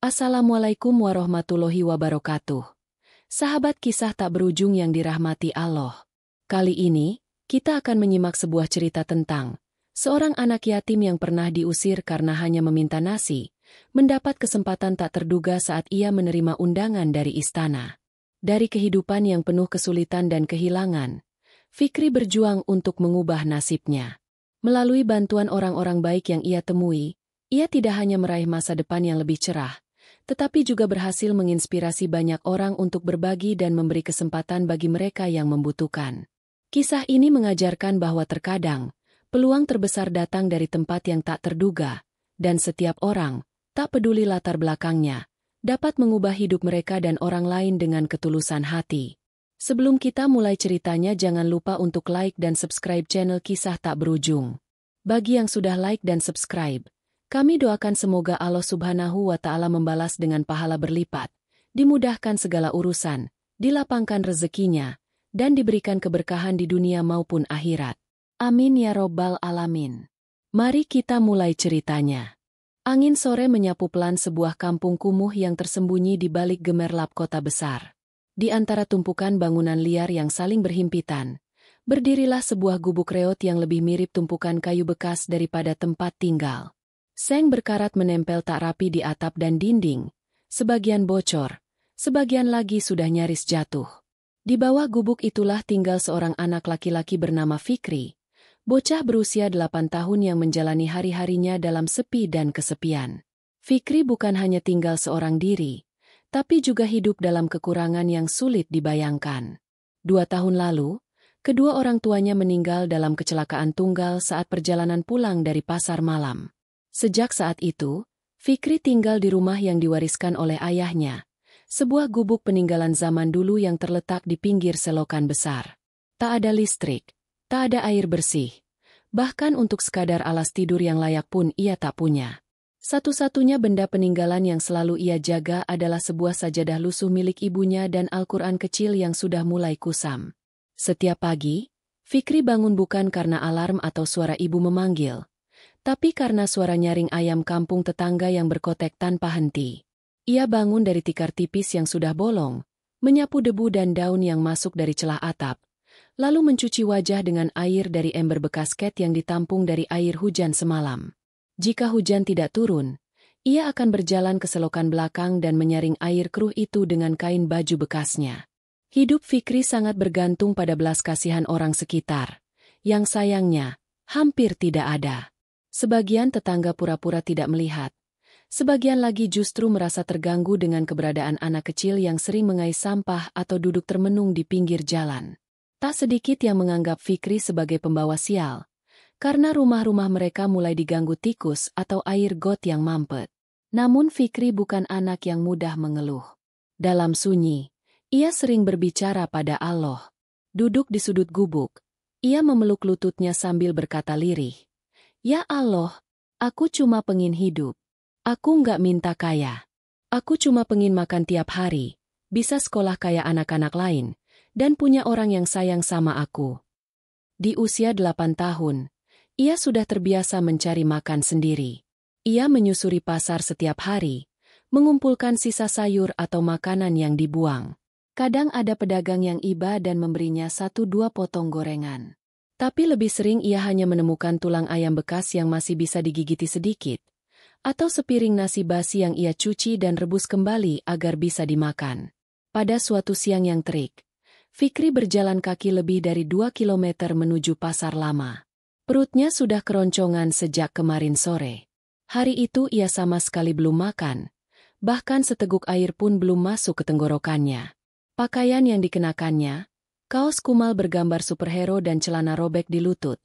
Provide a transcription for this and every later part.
Assalamualaikum warahmatullahi wabarakatuh. Sahabat kisah tak berujung yang dirahmati Allah. Kali ini, kita akan menyimak sebuah cerita tentang seorang anak yatim yang pernah diusir karena hanya meminta nasi, mendapat kesempatan tak terduga saat ia menerima undangan dari istana. Dari kehidupan yang penuh kesulitan dan kehilangan, Fikri berjuang untuk mengubah nasibnya. Melalui bantuan orang-orang baik yang ia temui, ia tidak hanya meraih masa depan yang lebih cerah, tetapi juga berhasil menginspirasi banyak orang untuk berbagi dan memberi kesempatan bagi mereka yang membutuhkan. Kisah ini mengajarkan bahwa terkadang, peluang terbesar datang dari tempat yang tak terduga, dan setiap orang, tak peduli latar belakangnya, dapat mengubah hidup mereka dan orang lain dengan ketulusan hati. Sebelum kita mulai ceritanya, jangan lupa untuk like dan subscribe channel Kisah Tak Berujung. Bagi yang sudah like dan subscribe, kami doakan semoga Allah Subhanahu wa Ta'ala membalas dengan pahala berlipat, dimudahkan segala urusan, dilapangkan rezekinya, dan diberikan keberkahan di dunia maupun akhirat. Amin ya Robbal Alamin. Mari kita mulai ceritanya. Angin sore menyapu pelan sebuah kampung kumuh yang tersembunyi di balik gemerlap kota besar. Di antara tumpukan bangunan liar yang saling berhimpitan, berdirilah sebuah gubuk reot yang lebih mirip tumpukan kayu bekas daripada tempat tinggal. Seng berkarat menempel tak rapi di atap dan dinding, sebagian bocor, sebagian lagi sudah nyaris jatuh. Di bawah gubuk itulah tinggal seorang anak laki-laki bernama Fikri, bocah berusia 8 tahun yang menjalani hari-harinya dalam sepi dan kesepian. Fikri bukan hanya tinggal seorang diri, tapi juga hidup dalam kekurangan yang sulit dibayangkan. 2 tahun lalu, kedua orang tuanya meninggal dalam kecelakaan tunggal saat perjalanan pulang dari pasar malam. Sejak saat itu, Fikri tinggal di rumah yang diwariskan oleh ayahnya, sebuah gubuk peninggalan zaman dulu yang terletak di pinggir selokan besar. Tak ada listrik, tak ada air bersih, bahkan untuk sekadar alas tidur yang layak pun ia tak punya. Satu-satunya benda peninggalan yang selalu ia jaga adalah sebuah sajadah lusuh milik ibunya dan Al-Quran kecil yang sudah mulai kusam. Setiap pagi, Fikri bangun bukan karena alarm atau suara ibu memanggil, tapi karena suara nyaring ayam kampung tetangga yang berkotek tanpa henti. Ia bangun dari tikar tipis yang sudah bolong, menyapu debu dan daun yang masuk dari celah atap, lalu mencuci wajah dengan air dari ember bekas ket yang ditampung dari air hujan semalam. Jika hujan tidak turun, ia akan berjalan ke selokan belakang dan menyaring air keruh itu dengan kain baju bekasnya. Hidup Fikri sangat bergantung pada belas kasihan orang sekitar, yang sayangnya hampir tidak ada. Sebagian tetangga pura-pura tidak melihat. Sebagian lagi justru merasa terganggu dengan keberadaan anak kecil yang sering mengais sampah atau duduk termenung di pinggir jalan. Tak sedikit yang menganggap Fikri sebagai pembawa sial, karena rumah-rumah mereka mulai diganggu tikus atau air got yang mampet. Namun Fikri bukan anak yang mudah mengeluh. Dalam sunyi, ia sering berbicara pada Allah. Duduk di sudut gubuk, ia memeluk lututnya sambil berkata lirih, "Ya Allah, aku cuma pengin hidup. Aku nggak minta kaya. Aku cuma pengin makan tiap hari, bisa sekolah kayak anak-anak lain, dan punya orang yang sayang sama aku." Di usia 8 tahun, ia sudah terbiasa mencari makan sendiri. Ia menyusuri pasar setiap hari, mengumpulkan sisa sayur atau makanan yang dibuang. Kadang ada pedagang yang iba dan memberinya 1-2 potong gorengan. Tapi lebih sering ia hanya menemukan tulang ayam bekas yang masih bisa digigiti sedikit, atau sepiring nasi basi yang ia cuci dan rebus kembali agar bisa dimakan. Pada suatu siang yang terik, Fikri berjalan kaki lebih dari 2 kilometer menuju pasar lama. Perutnya sudah keroncongan sejak kemarin sore. Hari itu ia sama sekali belum makan, bahkan seteguk air pun belum masuk ke tenggorokannya. Pakaian yang dikenakannya, kaos kumal bergambar superhero dan celana robek di lutut,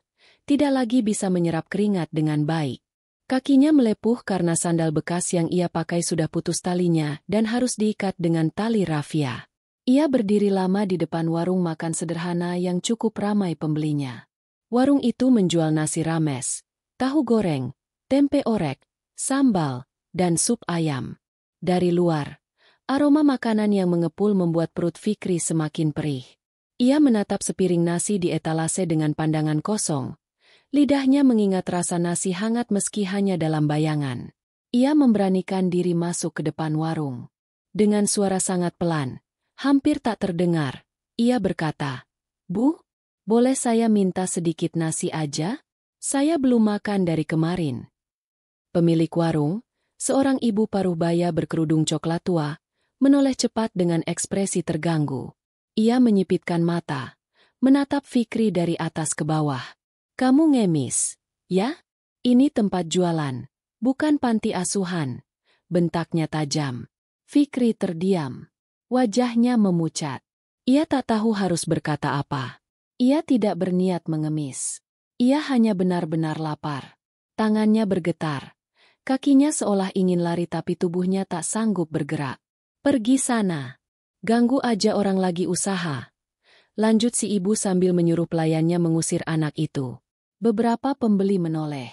tidak lagi bisa menyerap keringat dengan baik. Kakinya melepuh karena sandal bekas yang ia pakai sudah putus talinya dan harus diikat dengan tali rafia. Ia berdiri lama di depan warung makan sederhana yang cukup ramai pembelinya. Warung itu menjual nasi rames, tahu goreng, tempe orek, sambal, dan sup ayam. Dari luar, aroma makanan yang mengepul membuat perut Fikri semakin perih. Ia menatap sepiring nasi di etalase dengan pandangan kosong. Lidahnya mengingat rasa nasi hangat meski hanya dalam bayangan. Ia memberanikan diri masuk ke depan warung. Dengan suara sangat pelan, hampir tak terdengar, ia berkata, "Bu, boleh saya minta sedikit nasi aja? Saya belum makan dari kemarin." Pemilik warung, seorang ibu paruh baya berkerudung coklat tua, menoleh cepat dengan ekspresi terganggu. Ia menyipitkan mata, menatap Fikri dari atas ke bawah. "Kamu ngemis, ya? Ini tempat jualan, bukan panti asuhan," bentaknya tajam. Fikri terdiam. Wajahnya memucat. Ia tak tahu harus berkata apa. Ia tidak berniat mengemis. Ia hanya benar-benar lapar. Tangannya bergetar. Kakinya seolah ingin lari tapi tubuhnya tak sanggup bergerak. "Pergi sana. Ganggu aja orang lagi usaha," lanjut si ibu sambil menyuruh pelayannya mengusir anak itu. Beberapa pembeli menoleh.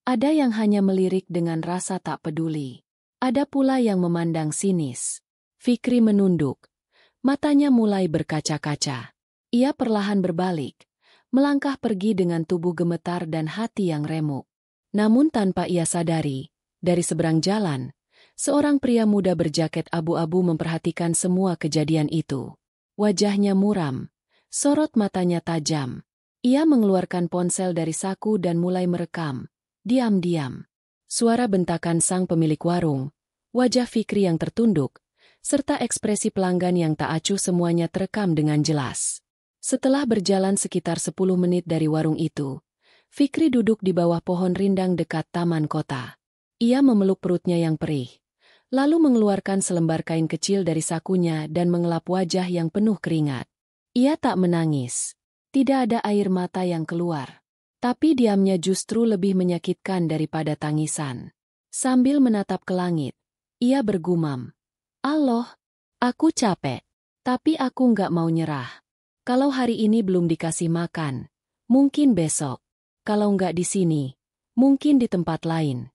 Ada yang hanya melirik dengan rasa tak peduli. Ada pula yang memandang sinis. Fikri menunduk. Matanya mulai berkaca-kaca. Ia perlahan berbalik, melangkah pergi dengan tubuh gemetar dan hati yang remuk. Namun tanpa ia sadari, dari seberang jalan, seorang pria muda berjaket abu-abu memperhatikan semua kejadian itu. Wajahnya muram, sorot matanya tajam. Ia mengeluarkan ponsel dari saku dan mulai merekam. Diam-diam. Suara bentakan sang pemilik warung, wajah Fikri yang tertunduk, serta ekspresi pelanggan yang tak acuh semuanya terekam dengan jelas. Setelah berjalan sekitar 10 menit dari warung itu, Fikri duduk di bawah pohon rindang dekat taman kota. Ia memeluk perutnya yang perih, lalu mengeluarkan selembar kain kecil dari sakunya dan mengelap wajah yang penuh keringat. Ia tak menangis. Tidak ada air mata yang keluar. Tapi diamnya justru lebih menyakitkan daripada tangisan. Sambil menatap ke langit, ia bergumam, "Allah, aku capek. Tapi aku nggak mau nyerah. Kalau hari ini belum dikasih makan, mungkin besok. Kalau nggak di sini, mungkin di tempat lain."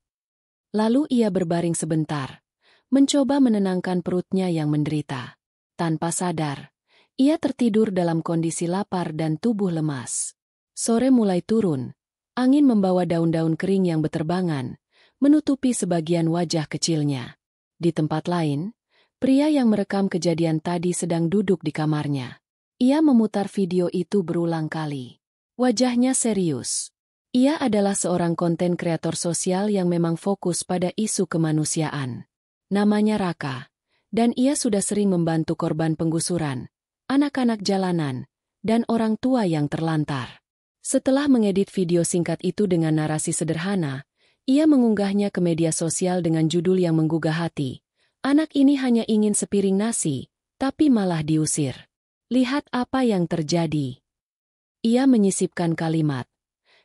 Lalu ia berbaring sebentar, mencoba menenangkan perutnya yang menderita. Tanpa sadar, ia tertidur dalam kondisi lapar dan tubuh lemas. Sore mulai turun, angin membawa daun-daun kering yang beterbangan, menutupi sebagian wajah kecilnya. Di tempat lain, pria yang merekam kejadian tadi sedang duduk di kamarnya. Ia memutar video itu berulang kali. Wajahnya serius. Ia adalah seorang konten kreator sosial yang memang fokus pada isu kemanusiaan. Namanya Raka, dan ia sudah sering membantu korban penggusuran, anak-anak jalanan, dan orang tua yang terlantar. Setelah mengedit video singkat itu dengan narasi sederhana, ia mengunggahnya ke media sosial dengan judul yang menggugah hati. "Anak ini hanya ingin sepiring nasi, tapi malah diusir. Lihat apa yang terjadi." Ia menyisipkan kalimat,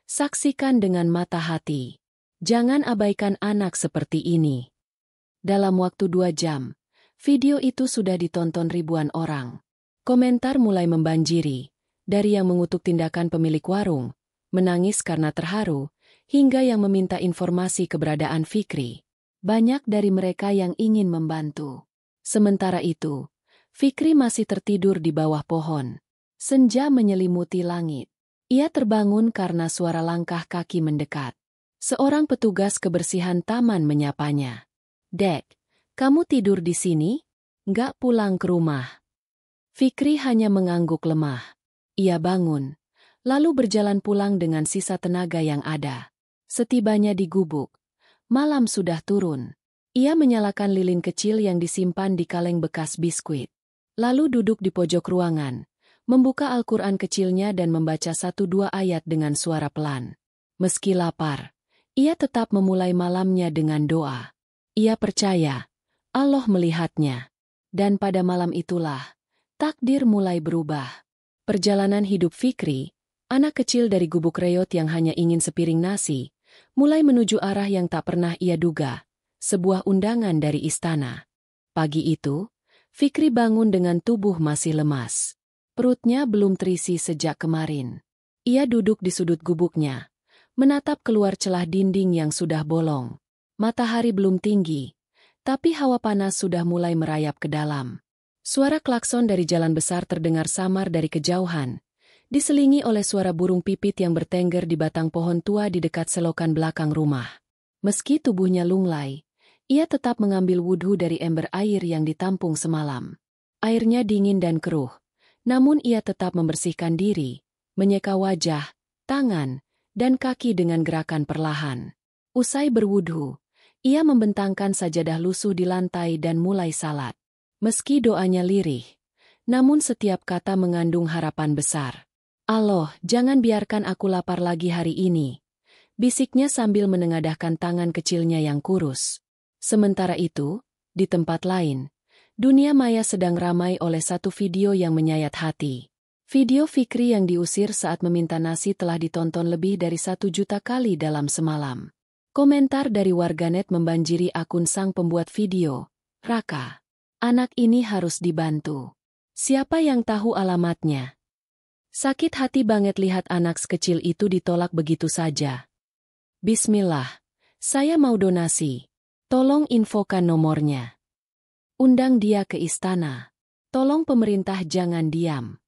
"Saksikan dengan mata hati. Jangan abaikan anak seperti ini." Dalam waktu 2 jam, video itu sudah ditonton ribuan orang. Komentar mulai membanjiri. Dari yang mengutuk tindakan pemilik warung, menangis karena terharu, hingga yang meminta informasi keberadaan Fikri. Banyak dari mereka yang ingin membantu. Sementara itu, Fikri masih tertidur di bawah pohon. Senja menyelimuti langit. Ia terbangun karena suara langkah kaki mendekat. Seorang petugas kebersihan taman menyapanya. "Dek, kamu tidur di sini? Nggak pulang ke rumah?" Fikri hanya mengangguk lemah. Ia bangun, lalu berjalan pulang dengan sisa tenaga yang ada. Setibanya di gubuk, malam sudah turun. Ia menyalakan lilin kecil yang disimpan di kaleng bekas biskuit. Lalu duduk di pojok ruangan, membuka Al-Quran kecilnya dan membaca 1-2 ayat dengan suara pelan. Meski lapar, ia tetap memulai malamnya dengan doa. Ia percaya, Allah melihatnya. Dan pada malam itulah, takdir mulai berubah. Perjalanan hidup Fikri, anak kecil dari gubuk reot yang hanya ingin sepiring nasi, mulai menuju arah yang tak pernah ia duga, sebuah undangan dari istana. Pagi itu, Fikri bangun dengan tubuh masih lemas. Perutnya belum terisi sejak kemarin. Ia duduk di sudut gubuknya, menatap keluar celah dinding yang sudah bolong. Matahari belum tinggi, tapi hawa panas sudah mulai merayap ke dalam. Suara klakson dari jalan besar terdengar samar dari kejauhan, diselingi oleh suara burung pipit yang bertengger di batang pohon tua di dekat selokan belakang rumah. Meski tubuhnya lunglai, Ia tetap mengambil wudhu dari ember air yang ditampung semalam. Airnya dingin dan keruh, namun ia tetap membersihkan diri, menyeka wajah, tangan, dan kaki dengan gerakan perlahan. Usai berwudhu, ia membentangkan sajadah lusuh di lantai dan mulai salat. Meski doanya lirih, namun setiap kata mengandung harapan besar. Allah, jangan biarkan aku lapar lagi hari ini, bisiknya sambil menengadahkan tangan kecilnya yang kurus. Sementara itu, di tempat lain, dunia maya sedang ramai oleh satu video yang menyayat hati. Video Fikri yang diusir saat meminta nasi telah ditonton lebih dari 1 juta kali dalam semalam. Komentar dari warganet membanjiri akun sang pembuat video. Raka, anak ini harus dibantu. Siapa yang tahu alamatnya? Sakit hati banget lihat anak sekecil itu ditolak begitu saja. Bismillah, saya mau donasi. Tolong infokan nomornya. Undang dia ke istana. Tolong pemerintah jangan diam.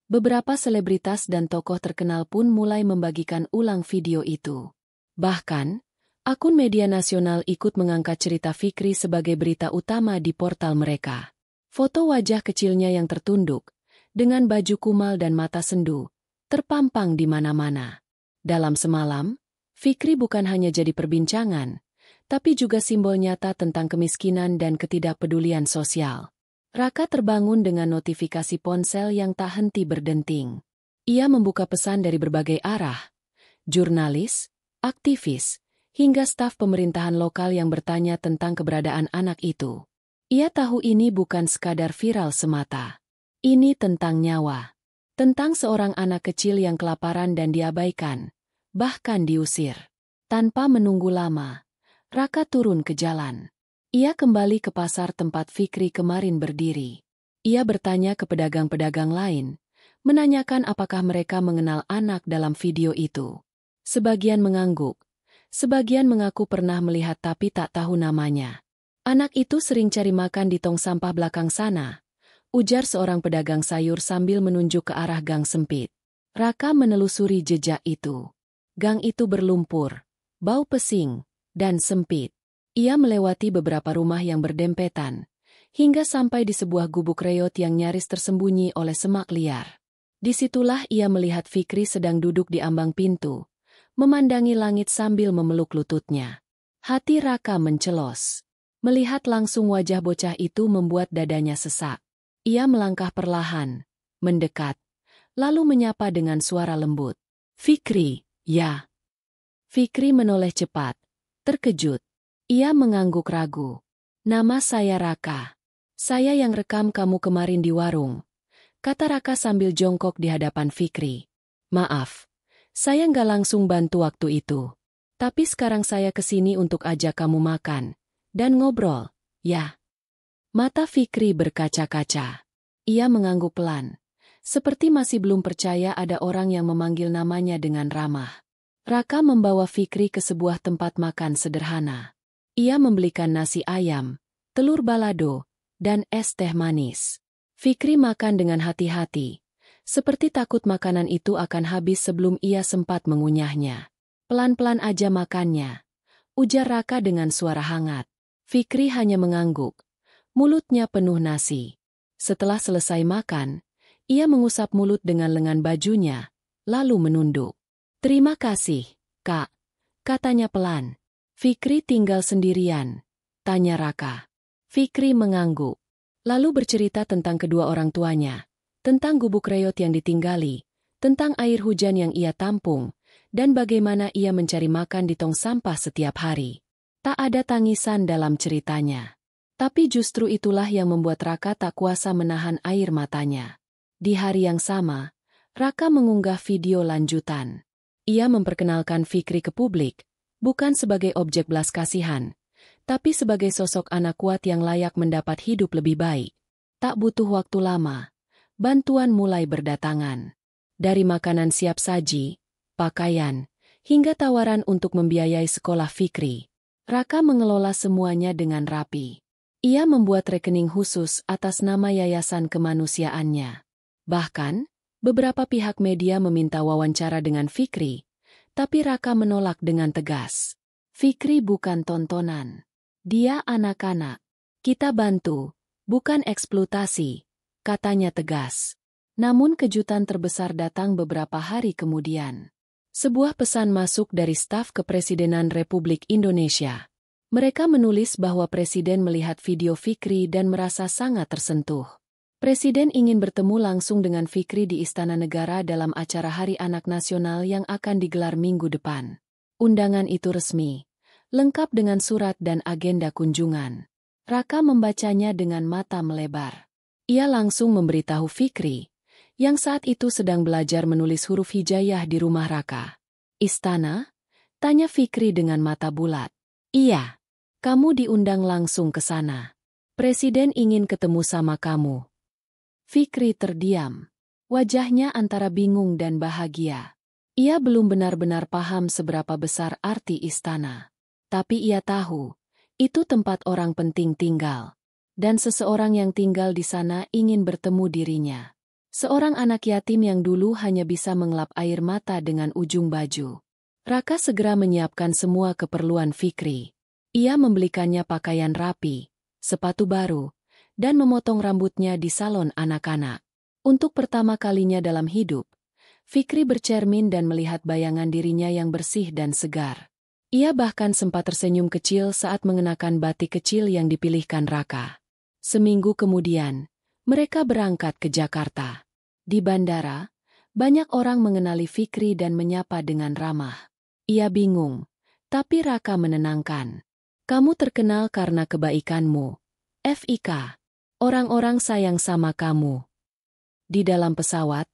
Beberapa selebritas dan tokoh terkenal pun mulai membagikan ulang video itu. Bahkan, akun media nasional ikut mengangkat cerita Fikri sebagai berita utama di portal mereka. Foto wajah kecilnya yang tertunduk, dengan baju kumal dan mata sendu, terpampang di mana-mana. Dalam semalam, Fikri bukan hanya jadi perbincangan, tapi juga simbol nyata tentang kemiskinan dan ketidakpedulian sosial. Raka terbangun dengan notifikasi ponsel yang tak henti berdenting. Ia membuka pesan dari berbagai arah. Jurnalis, aktivis, hingga staf pemerintahan lokal yang bertanya tentang keberadaan anak itu. Ia tahu ini bukan sekadar viral semata. Ini tentang nyawa. Tentang seorang anak kecil yang kelaparan dan diabaikan, bahkan diusir. Tanpa menunggu lama, Raka turun ke jalan. Ia kembali ke pasar tempat Fikri kemarin berdiri. Ia bertanya ke pedagang-pedagang lain, menanyakan apakah mereka mengenal anak dalam video itu. Sebagian mengangguk, sebagian mengaku pernah melihat tapi tak tahu namanya. Anak itu sering cari makan di tong sampah belakang sana, ujar seorang pedagang sayur sambil menunjuk ke arah gang sempit. Raka menelusuri jejak itu. Gang itu berlumpur, bau pesing, dan sempit. Ia melewati beberapa rumah yang berdempetan, hingga sampai di sebuah gubuk reot yang nyaris tersembunyi oleh semak liar. Disitulah ia melihat Fikri sedang duduk di ambang pintu, memandangi langit sambil memeluk lututnya. Hati Raka mencelos. Melihat langsung wajah bocah itu membuat dadanya sesak. Ia melangkah perlahan, mendekat, lalu menyapa dengan suara lembut. Fikri, ya. Fikri menoleh cepat. Terkejut. Ia mengangguk ragu. Nama saya Raka. Saya yang rekam kamu kemarin di warung, kata Raka sambil jongkok di hadapan Fikri. Maaf, saya nggak langsung bantu waktu itu. Tapi sekarang saya kesini untuk ajak kamu makan dan ngobrol, ya. Mata Fikri berkaca-kaca. Ia mengangguk pelan, seperti masih belum percaya ada orang yang memanggil namanya dengan ramah. Raka membawa Fikri ke sebuah tempat makan sederhana. Ia membelikan nasi ayam, telur balado, dan es teh manis. Fikri makan dengan hati-hati, seperti takut makanan itu akan habis sebelum ia sempat mengunyahnya. Pelan-pelan aja makannya, ujar Raka dengan suara hangat. Fikri hanya mengangguk, mulutnya penuh nasi. Setelah selesai makan, ia mengusap mulut dengan lengan bajunya, lalu menunduk. Terima kasih, Kak, katanya pelan. Fikri tinggal sendirian, tanya Raka. Fikri mengangguk, lalu bercerita tentang kedua orang tuanya, tentang gubuk reot yang ditinggali, tentang air hujan yang ia tampung, dan bagaimana ia mencari makan di tong sampah setiap hari. Tak ada tangisan dalam ceritanya. Tapi justru itulah yang membuat Raka tak kuasa menahan air matanya. Di hari yang sama, Raka mengunggah video lanjutan. Ia memperkenalkan Fikri ke publik, bukan sebagai objek belas kasihan, tapi sebagai sosok anak kuat yang layak mendapat hidup lebih baik. Tak butuh waktu lama, bantuan mulai berdatangan. Dari makanan siap saji, pakaian, hingga tawaran untuk membiayai sekolah Fikri. Raka mengelola semuanya dengan rapi. Ia membuat rekening khusus atas nama yayasan kemanusiaannya. Bahkan, beberapa pihak media meminta wawancara dengan Fikri, tapi Raka menolak dengan tegas. Fikri bukan tontonan. Dia anak-anak. Kita bantu, bukan eksploitasi, katanya tegas. Namun kejutan terbesar datang beberapa hari kemudian. Sebuah pesan masuk dari staf Kepresidenan Republik Indonesia. Mereka menulis bahwa Presiden melihat video Fikri dan merasa sangat tersentuh. Presiden ingin bertemu langsung dengan Fikri di Istana Negara dalam acara Hari Anak Nasional yang akan digelar minggu depan. Undangan itu resmi, lengkap dengan surat dan agenda kunjungan. Raka membacanya dengan mata melebar. Ia langsung memberitahu Fikri, yang saat itu sedang belajar menulis huruf hijaiyah di rumah Raka. Istana? Tanya Fikri dengan mata bulat. Iya, kamu diundang langsung ke sana. Presiden ingin ketemu sama kamu. Fikri terdiam. Wajahnya antara bingung dan bahagia. Ia belum benar-benar paham seberapa besar arti istana. Tapi ia tahu, itu tempat orang penting tinggal. Dan seseorang yang tinggal di sana ingin bertemu dirinya. Seorang anak yatim yang dulu hanya bisa mengelap air mata dengan ujung baju. Raka segera menyiapkan semua keperluan Fikri. Ia membelikannya pakaian rapi, sepatu baru, dan memotong rambutnya di salon anak-anak. Untuk pertama kalinya dalam hidup, Fikri bercermin dan melihat bayangan dirinya yang bersih dan segar. Ia bahkan sempat tersenyum kecil saat mengenakan batik kecil yang dipilihkan Raka. Seminggu kemudian, mereka berangkat ke Jakarta. Di bandara, banyak orang mengenali Fikri dan menyapa dengan ramah. Ia bingung, tapi Raka menenangkan. Kamu terkenal karena kebaikanmu. FIK. Orang-orang sayang sama kamu. Di dalam pesawat,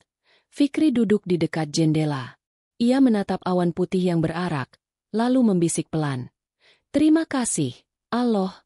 Fikri duduk di dekat jendela. Ia menatap awan putih yang berarak, lalu membisik pelan. Terima kasih, Allah.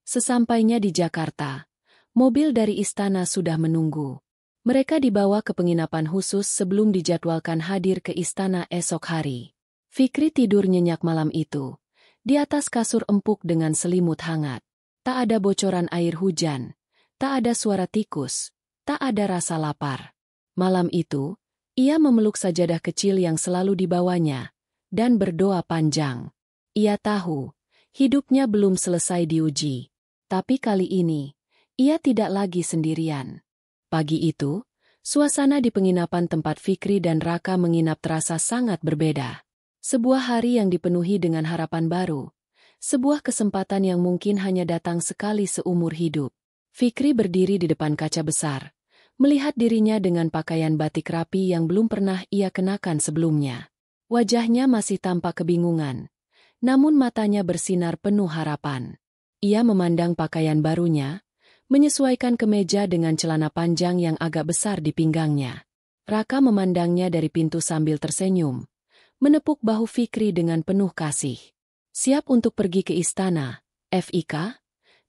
Sesampainya di Jakarta, mobil dari istana sudah menunggu. Mereka dibawa ke penginapan khusus sebelum dijadwalkan hadir ke istana esok hari. Fikri tidur nyenyak malam itu, di atas kasur empuk dengan selimut hangat. Tak ada bocoran air hujan, tak ada suara tikus, tak ada rasa lapar. Malam itu, ia memeluk sajadah kecil yang selalu dibawanya, dan berdoa panjang. Ia tahu, hidupnya belum selesai diuji. Tapi kali ini, ia tidak lagi sendirian. Pagi itu, suasana di penginapan tempat Fikri dan Raka menginap terasa sangat berbeda. Sebuah hari yang dipenuhi dengan harapan baru. Sebuah kesempatan yang mungkin hanya datang sekali seumur hidup. Fikri berdiri di depan kaca besar, melihat dirinya dengan pakaian batik rapi yang belum pernah ia kenakan sebelumnya. Wajahnya masih tampak kebingungan, namun matanya bersinar penuh harapan. Ia memandang pakaian barunya, menyesuaikan kemeja dengan celana panjang yang agak besar di pinggangnya. Raka memandangnya dari pintu sambil tersenyum, menepuk bahu Fikri dengan penuh kasih. Siap untuk pergi ke istana, FIK?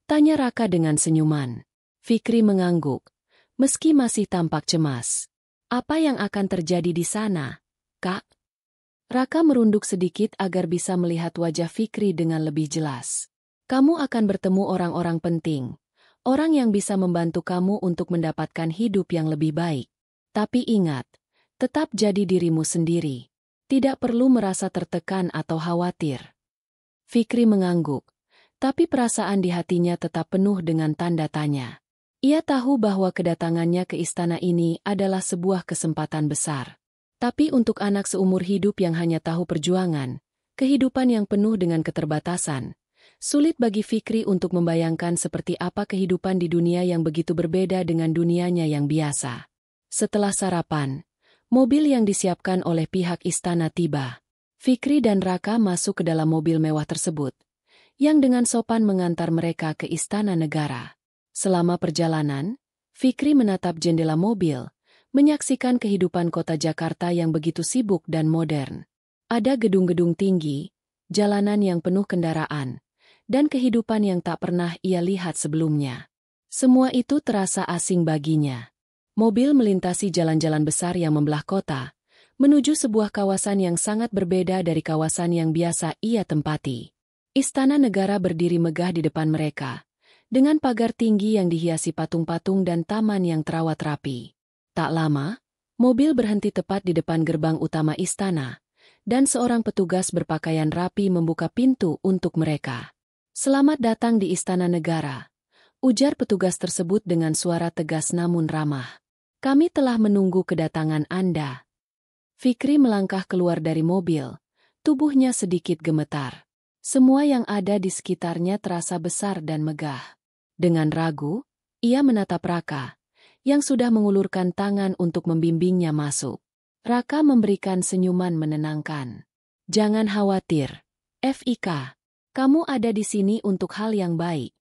Tanya Raka dengan senyuman. Fikri mengangguk, meski masih tampak cemas. Apa yang akan terjadi di sana, Kak? Raka merunduk sedikit agar bisa melihat wajah Fikri dengan lebih jelas. Kamu akan bertemu orang-orang penting, orang yang bisa membantu kamu untuk mendapatkan hidup yang lebih baik. Tapi ingat, tetap jadi dirimu sendiri. Tidak perlu merasa tertekan atau khawatir. Fikri mengangguk, tapi perasaan di hatinya tetap penuh dengan tanda tanya. Ia tahu bahwa kedatangannya ke istana ini adalah sebuah kesempatan besar. Tapi untuk anak seumur hidup yang hanya tahu perjuangan, kehidupan yang penuh dengan keterbatasan, sulit bagi Fikri untuk membayangkan seperti apa kehidupan di dunia yang begitu berbeda dengan dunianya yang biasa. Setelah sarapan, mobil yang disiapkan oleh pihak istana tiba. Fikri dan Raka masuk ke dalam mobil mewah tersebut, yang dengan sopan mengantar mereka ke istana negara. Selama perjalanan, Fikri menatap jendela mobil, menyaksikan kehidupan kota Jakarta yang begitu sibuk dan modern. Ada gedung-gedung tinggi, jalanan yang penuh kendaraan, dan kehidupan yang tak pernah ia lihat sebelumnya. Semua itu terasa asing baginya. Mobil melintasi jalan-jalan besar yang membelah kota, menuju sebuah kawasan yang sangat berbeda dari kawasan yang biasa ia tempati. Istana negara berdiri megah di depan mereka, dengan pagar tinggi yang dihiasi patung-patung dan taman yang terawat rapi. Tak lama, mobil berhenti tepat di depan gerbang utama istana, dan seorang petugas berpakaian rapi membuka pintu untuk mereka. Selamat datang di Istana Negara, ujar petugas tersebut dengan suara tegas namun ramah. Kami telah menunggu kedatangan Anda. Fikri melangkah keluar dari mobil, tubuhnya sedikit gemetar. Semua yang ada di sekitarnya terasa besar dan megah. Dengan ragu, ia menatap Raka, yang sudah mengulurkan tangan untuk membimbingnya masuk. Raka memberikan senyuman menenangkan. Jangan khawatir, Fik. Kamu ada di sini untuk hal yang baik.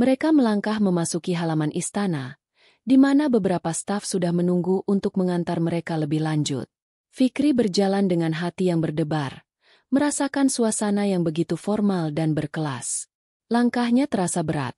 Mereka melangkah memasuki halaman istana, di mana beberapa staf sudah menunggu untuk mengantar mereka lebih lanjut. Fikri berjalan dengan hati yang berdebar, merasakan suasana yang begitu formal dan berkelas. Langkahnya terasa berat,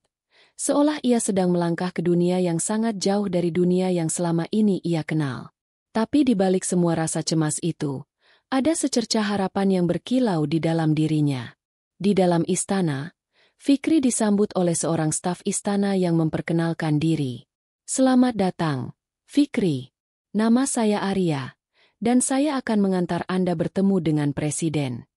seolah ia sedang melangkah ke dunia yang sangat jauh dari dunia yang selama ini ia kenal. Tapi di balik semua rasa cemas itu, ada secercah harapan yang berkilau di dalam dirinya. Di dalam istana, Fikri disambut oleh seorang staf istana yang memperkenalkan diri. Selamat datang, Fikri. Nama saya Arya, dan saya akan mengantar Anda bertemu dengan Presiden.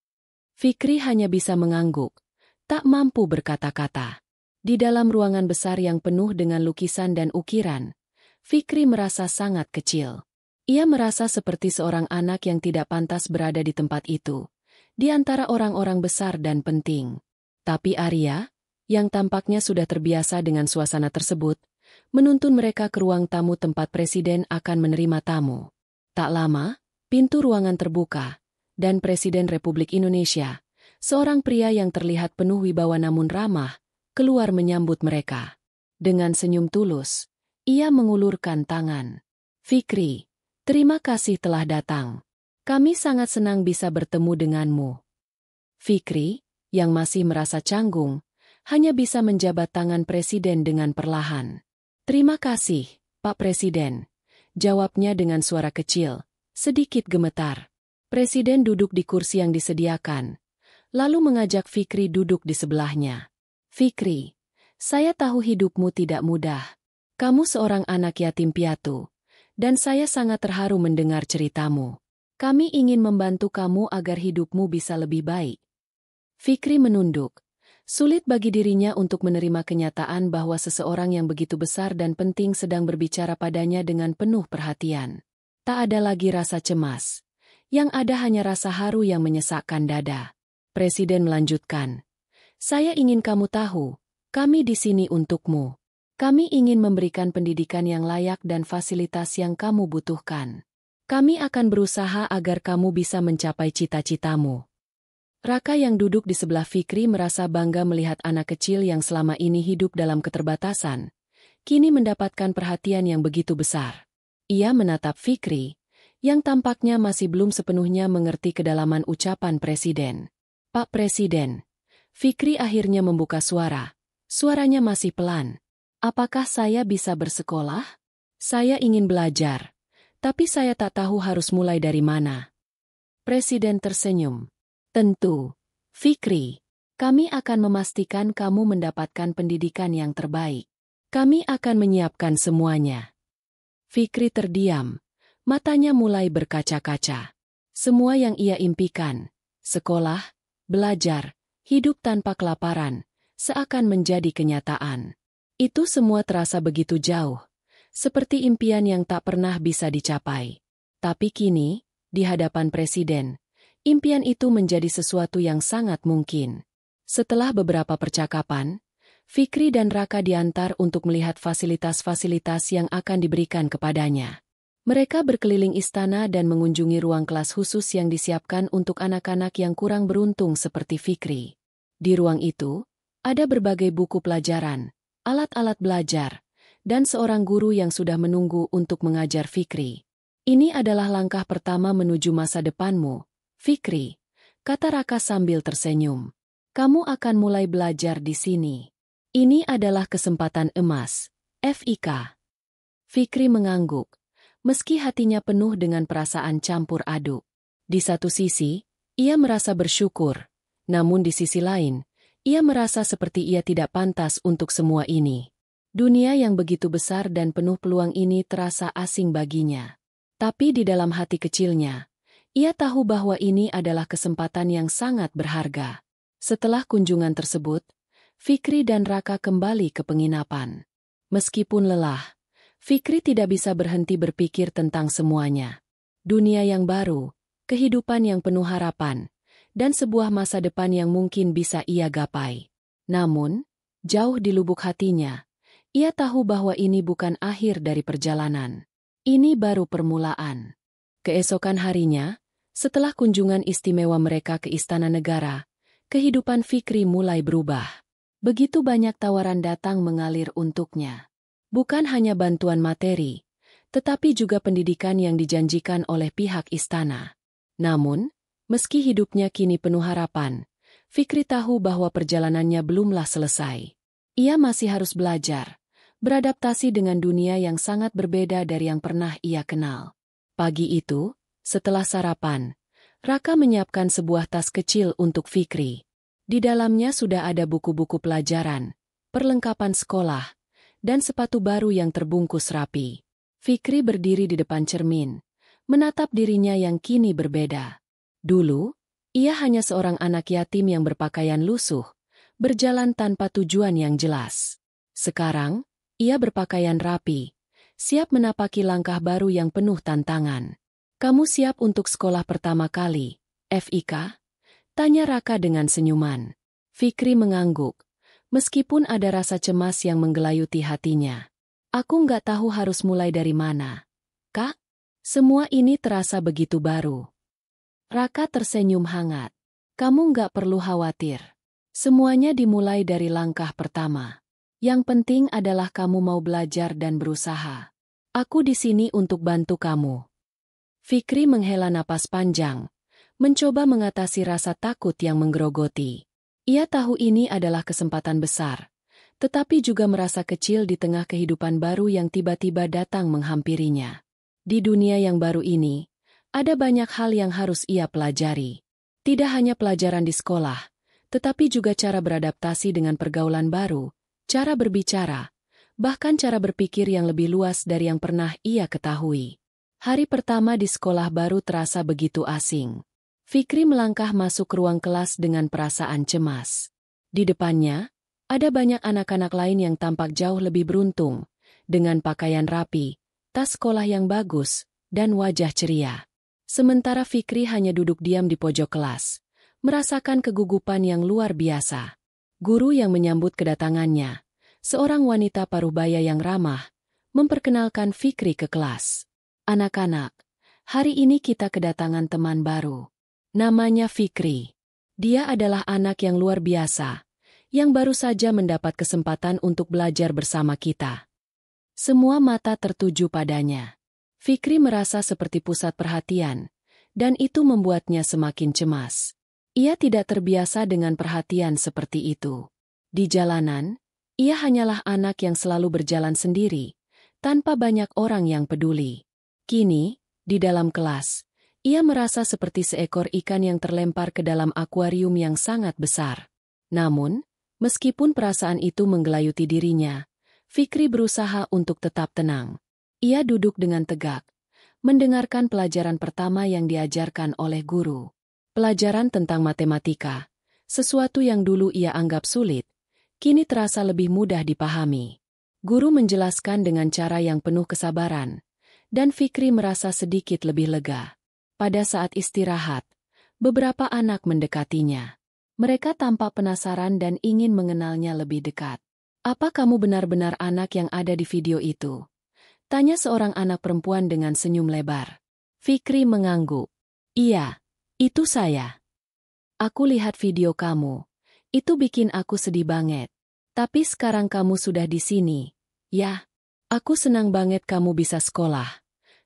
Fikri hanya bisa mengangguk, tak mampu berkata-kata. Di dalam ruangan besar yang penuh dengan lukisan dan ukiran, Fikri merasa sangat kecil. Ia merasa seperti seorang anak yang tidak pantas berada di tempat itu, di antara orang-orang besar dan penting. Tapi Arya, yang tampaknya sudah terbiasa dengan suasana tersebut, menuntun mereka ke ruang tamu tempat Presiden akan menerima tamu. Tak lama, pintu ruangan terbuka, dan Presiden Republik Indonesia, seorang pria yang terlihat penuh wibawa namun ramah, keluar menyambut mereka. Dengan senyum tulus, ia mengulurkan tangan. Fikri, terima kasih telah datang. Kami sangat senang bisa bertemu denganmu. Fikri, yang masih merasa canggung, hanya bisa menjabat tangan Presiden dengan perlahan. Terima kasih, Pak Presiden, jawabnya dengan suara kecil, sedikit gemetar. Presiden duduk di kursi yang disediakan, lalu mengajak Fikri duduk di sebelahnya. Fikri, saya tahu hidupmu tidak mudah. Kamu seorang anak yatim piatu, dan saya sangat terharu mendengar ceritamu. Kami ingin membantu kamu agar hidupmu bisa lebih baik. Fikri menunduk. Sulit bagi dirinya untuk menerima kenyataan bahwa seseorang yang begitu besar dan penting sedang berbicara padanya dengan penuh perhatian. Tak ada lagi rasa cemas. Yang ada hanya rasa haru yang menyesakkan dada. Presiden melanjutkan. Saya ingin kamu tahu, kami di sini untukmu. Kami ingin memberikan pendidikan yang layak dan fasilitas yang kamu butuhkan. Kami akan berusaha agar kamu bisa mencapai cita-citamu. Raka yang duduk di sebelah Fikri merasa bangga melihat anak kecil yang selama ini hidup dalam keterbatasan, kini mendapatkan perhatian yang begitu besar. Ia menatap Fikri, yang tampaknya masih belum sepenuhnya mengerti kedalaman ucapan Presiden. Pak Presiden, Fikri akhirnya membuka suara. Suaranya masih pelan. Apakah saya bisa bersekolah? Saya ingin belajar. Tapi saya tak tahu harus mulai dari mana. Presiden tersenyum. Tentu, Fikri, kami akan memastikan kamu mendapatkan pendidikan yang terbaik. Kami akan menyiapkan semuanya. Fikri terdiam, matanya mulai berkaca-kaca. Semua yang ia impikan, sekolah, belajar, hidup tanpa kelaparan, seakan menjadi kenyataan. Itu semua terasa begitu jauh. Seperti impian yang tak pernah bisa dicapai. Tapi kini, di hadapan Presiden, impian itu menjadi sesuatu yang sangat mungkin. Setelah beberapa percakapan, Fikri dan Raka diantar untuk melihat fasilitas-fasilitas yang akan diberikan kepadanya. Mereka berkeliling istana dan mengunjungi ruang kelas khusus yang disiapkan untuk anak-anak yang kurang beruntung seperti Fikri. Di ruang itu, ada berbagai buku pelajaran, alat-alat belajar, dan seorang guru yang sudah menunggu untuk mengajar Fikri. Ini adalah langkah pertama menuju masa depanmu, Fikri, kata Raka sambil tersenyum. Kamu akan mulai belajar di sini. Ini adalah kesempatan emas, Fik. Fikri mengangguk, meski hatinya penuh dengan perasaan campur aduk. Di satu sisi, ia merasa bersyukur, namun di sisi lain, ia merasa seperti ia tidak pantas untuk semua ini. Dunia yang begitu besar dan penuh peluang ini terasa asing baginya. Tapi di dalam hati kecilnya, ia tahu bahwa ini adalah kesempatan yang sangat berharga. Setelah kunjungan tersebut, Fikri dan Raka kembali ke penginapan. Meskipun lelah, Fikri tidak bisa berhenti berpikir tentang semuanya. Dunia yang baru, kehidupan yang penuh harapan, dan sebuah masa depan yang mungkin bisa ia gapai. Namun, jauh di lubuk hatinya, ia tahu bahwa ini bukan akhir dari perjalanan. Ini baru permulaan. Keesokan harinya, setelah kunjungan istimewa mereka ke Istana Negara, kehidupan Fikri mulai berubah. Begitu banyak tawaran datang mengalir untuknya. Bukan hanya bantuan materi, tetapi juga pendidikan yang dijanjikan oleh pihak istana. Namun, meski hidupnya kini penuh harapan, Fikri tahu bahwa perjalanannya belumlah selesai. Ia masih harus belajar, beradaptasi dengan dunia yang sangat berbeda dari yang pernah ia kenal. Pagi itu, setelah sarapan, Raka menyiapkan sebuah tas kecil untuk Fikri. Di dalamnya sudah ada buku-buku pelajaran, perlengkapan sekolah, dan sepatu baru yang terbungkus rapi. Fikri berdiri di depan cermin, menatap dirinya yang kini berbeda. Dulu, ia hanya seorang anak yatim yang berpakaian lusuh, berjalan tanpa tujuan yang jelas. Sekarang, ia berpakaian rapi, siap menapaki langkah baru yang penuh tantangan. "Kamu siap untuk sekolah pertama kali, Fik?" Tanya Raka dengan senyuman. Fikri mengangguk, meskipun ada rasa cemas yang menggelayuti hatinya. "Aku nggak tahu harus mulai dari mana, Kak. Semua ini terasa begitu baru." Raka tersenyum hangat. "Kamu nggak perlu khawatir. Semuanya dimulai dari langkah pertama. Yang penting adalah kamu mau belajar dan berusaha. Aku di sini untuk bantu kamu." Fikri menghela napas panjang, mencoba mengatasi rasa takut yang menggerogoti. Ia tahu ini adalah kesempatan besar, tetapi juga merasa kecil di tengah kehidupan baru yang tiba-tiba datang menghampirinya. Di dunia yang baru ini, ada banyak hal yang harus ia pelajari. Tidak hanya pelajaran di sekolah, tetapi juga cara beradaptasi dengan pergaulan baru, cara berbicara, bahkan cara berpikir yang lebih luas dari yang pernah ia ketahui. Hari pertama di sekolah baru terasa begitu asing. Fikri melangkah masuk ruang kelas dengan perasaan cemas. Di depannya, ada banyak anak-anak lain yang tampak jauh lebih beruntung, dengan pakaian rapi, tas sekolah yang bagus, dan wajah ceria. Sementara Fikri hanya duduk diam di pojok kelas, merasakan kegugupan yang luar biasa. Guru yang menyambut kedatangannya, seorang wanita parubaya yang ramah, memperkenalkan Fikri ke kelas. "Anak-anak, hari ini kita kedatangan teman baru. Namanya Fikri. Dia adalah anak yang luar biasa, yang baru saja mendapat kesempatan untuk belajar bersama kita." Semua mata tertuju padanya. Fikri merasa seperti pusat perhatian, dan itu membuatnya semakin cemas. Ia tidak terbiasa dengan perhatian seperti itu. Di jalanan, ia hanyalah anak yang selalu berjalan sendiri, tanpa banyak orang yang peduli. Kini, di dalam kelas, ia merasa seperti seekor ikan yang terlempar ke dalam akuarium yang sangat besar. Namun, meskipun perasaan itu menggelayuti dirinya, Fikri berusaha untuk tetap tenang. Ia duduk dengan tegak, mendengarkan pelajaran pertama yang diajarkan oleh guru. Pelajaran tentang matematika, sesuatu yang dulu ia anggap sulit, kini terasa lebih mudah dipahami. Guru menjelaskan dengan cara yang penuh kesabaran, dan Fikri merasa sedikit lebih lega. Pada saat istirahat, beberapa anak mendekatinya. Mereka tampak penasaran dan ingin mengenalnya lebih dekat. "Apa kamu benar-benar anak yang ada di video itu?" tanya seorang anak perempuan dengan senyum lebar. Fikri mengangguk. "Iya, itu saya. Aku lihat video kamu. Itu bikin aku sedih banget. Tapi sekarang kamu sudah di sini. Ya, aku senang banget kamu bisa sekolah,"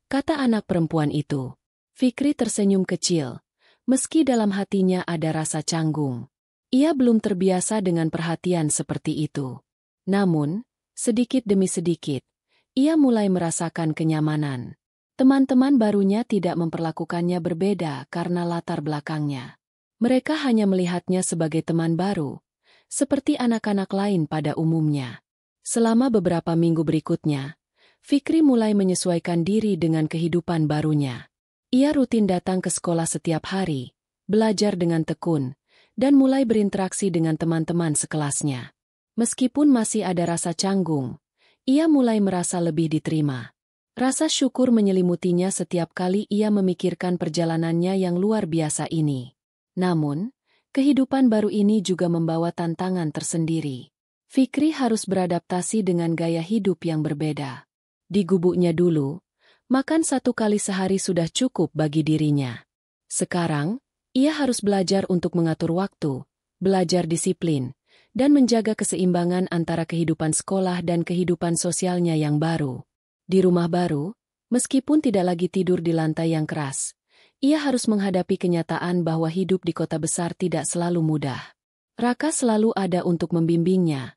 kata anak perempuan itu. Fikri tersenyum kecil, meski dalam hatinya ada rasa canggung. Ia belum terbiasa dengan perhatian seperti itu. Namun, sedikit demi sedikit, ia mulai merasakan kenyamanan. Teman-teman barunya tidak memperlakukannya berbeda karena latar belakangnya. Mereka hanya melihatnya sebagai teman baru, seperti anak-anak lain pada umumnya. Selama beberapa minggu berikutnya, Fikri mulai menyesuaikan diri dengan kehidupan barunya. Ia rutin datang ke sekolah setiap hari, belajar dengan tekun, dan mulai berinteraksi dengan teman-teman sekelasnya. Meskipun masih ada rasa canggung, ia mulai merasa lebih diterima. Rasa syukur menyelimutinya setiap kali ia memikirkan perjalanannya yang luar biasa ini. Namun, kehidupan baru ini juga membawa tantangan tersendiri. Fikri harus beradaptasi dengan gaya hidup yang berbeda. Di gubuknya dulu, makan 1 kali sehari sudah cukup bagi dirinya. Sekarang, ia harus belajar untuk mengatur waktu, belajar disiplin, dan menjaga keseimbangan antara kehidupan sekolah dan kehidupan sosialnya yang baru. Di rumah baru, meskipun tidak lagi tidur di lantai yang keras, ia harus menghadapi kenyataan bahwa hidup di kota besar tidak selalu mudah. Raka selalu ada untuk membimbingnya,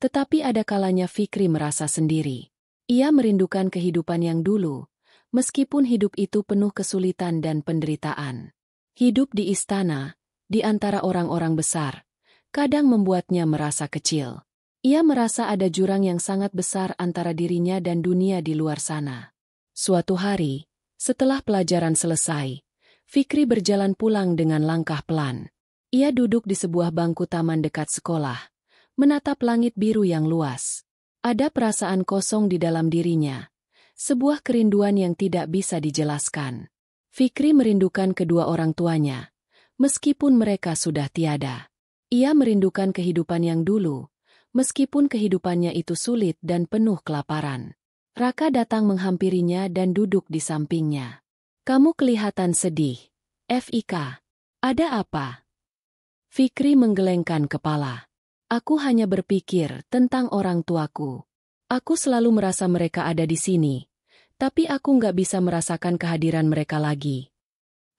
tetapi ada kalanya Fikri merasa sendiri. Ia merindukan kehidupan yang dulu, meskipun hidup itu penuh kesulitan dan penderitaan. Hidup di istana, di antara orang-orang besar, kadang membuatnya merasa kecil. Ia merasa ada jurang yang sangat besar antara dirinya dan dunia di luar sana. Suatu hari, setelah pelajaran selesai, Fikri berjalan pulang dengan langkah pelan. Ia duduk di sebuah bangku taman dekat sekolah, menatap langit biru yang luas. Ada perasaan kosong di dalam dirinya, sebuah kerinduan yang tidak bisa dijelaskan. Fikri merindukan kedua orang tuanya, meskipun mereka sudah tiada. Ia merindukan kehidupan yang dulu, meskipun kehidupannya itu sulit dan penuh kelaparan. Raka datang menghampirinya dan duduk di sampingnya. "Kamu kelihatan sedih, Fik. Ada apa?" Fikri menggelengkan kepala. "Aku hanya berpikir tentang orang tuaku. Aku selalu merasa mereka ada di sini, tapi aku nggak bisa merasakan kehadiran mereka lagi."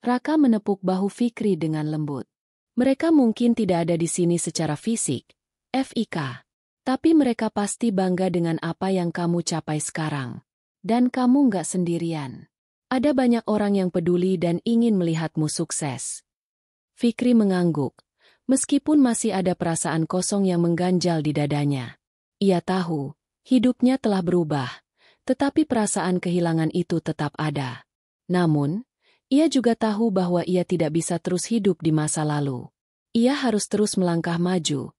Raka menepuk bahu Fikri dengan lembut. "Mereka mungkin tidak ada di sini secara fisik, Fik. Tapi mereka pasti bangga dengan apa yang kamu capai sekarang. Dan kamu nggak sendirian. Ada banyak orang yang peduli dan ingin melihatmu sukses." Fikri mengangguk, meskipun masih ada perasaan kosong yang mengganjal di dadanya. Ia tahu, hidupnya telah berubah, tetapi perasaan kehilangan itu tetap ada. Namun, ia juga tahu bahwa ia tidak bisa terus hidup di masa lalu. Ia harus terus melangkah maju,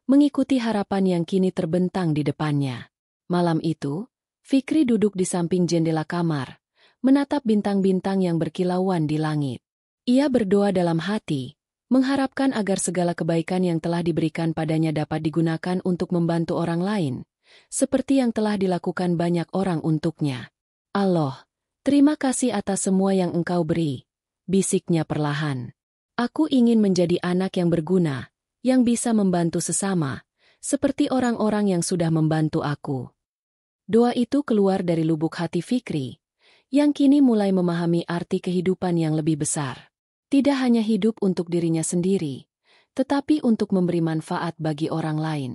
mengikuti harapan yang kini terbentang di depannya. Malam itu, Fikri duduk di samping jendela kamar, menatap bintang-bintang yang berkilauan di langit. Ia berdoa dalam hati, mengharapkan agar segala kebaikan yang telah diberikan padanya dapat digunakan untuk membantu orang lain, seperti yang telah dilakukan banyak orang untuknya. "Allah, terima kasih atas semua yang Engkau beri," bisiknya perlahan. "Aku ingin menjadi anak yang berguna, yang bisa membantu sesama, seperti orang-orang yang sudah membantu aku." Doa itu keluar dari lubuk hati Fikri, yang kini mulai memahami arti kehidupan yang lebih besar. Tidak hanya hidup untuk dirinya sendiri, tetapi untuk memberi manfaat bagi orang lain.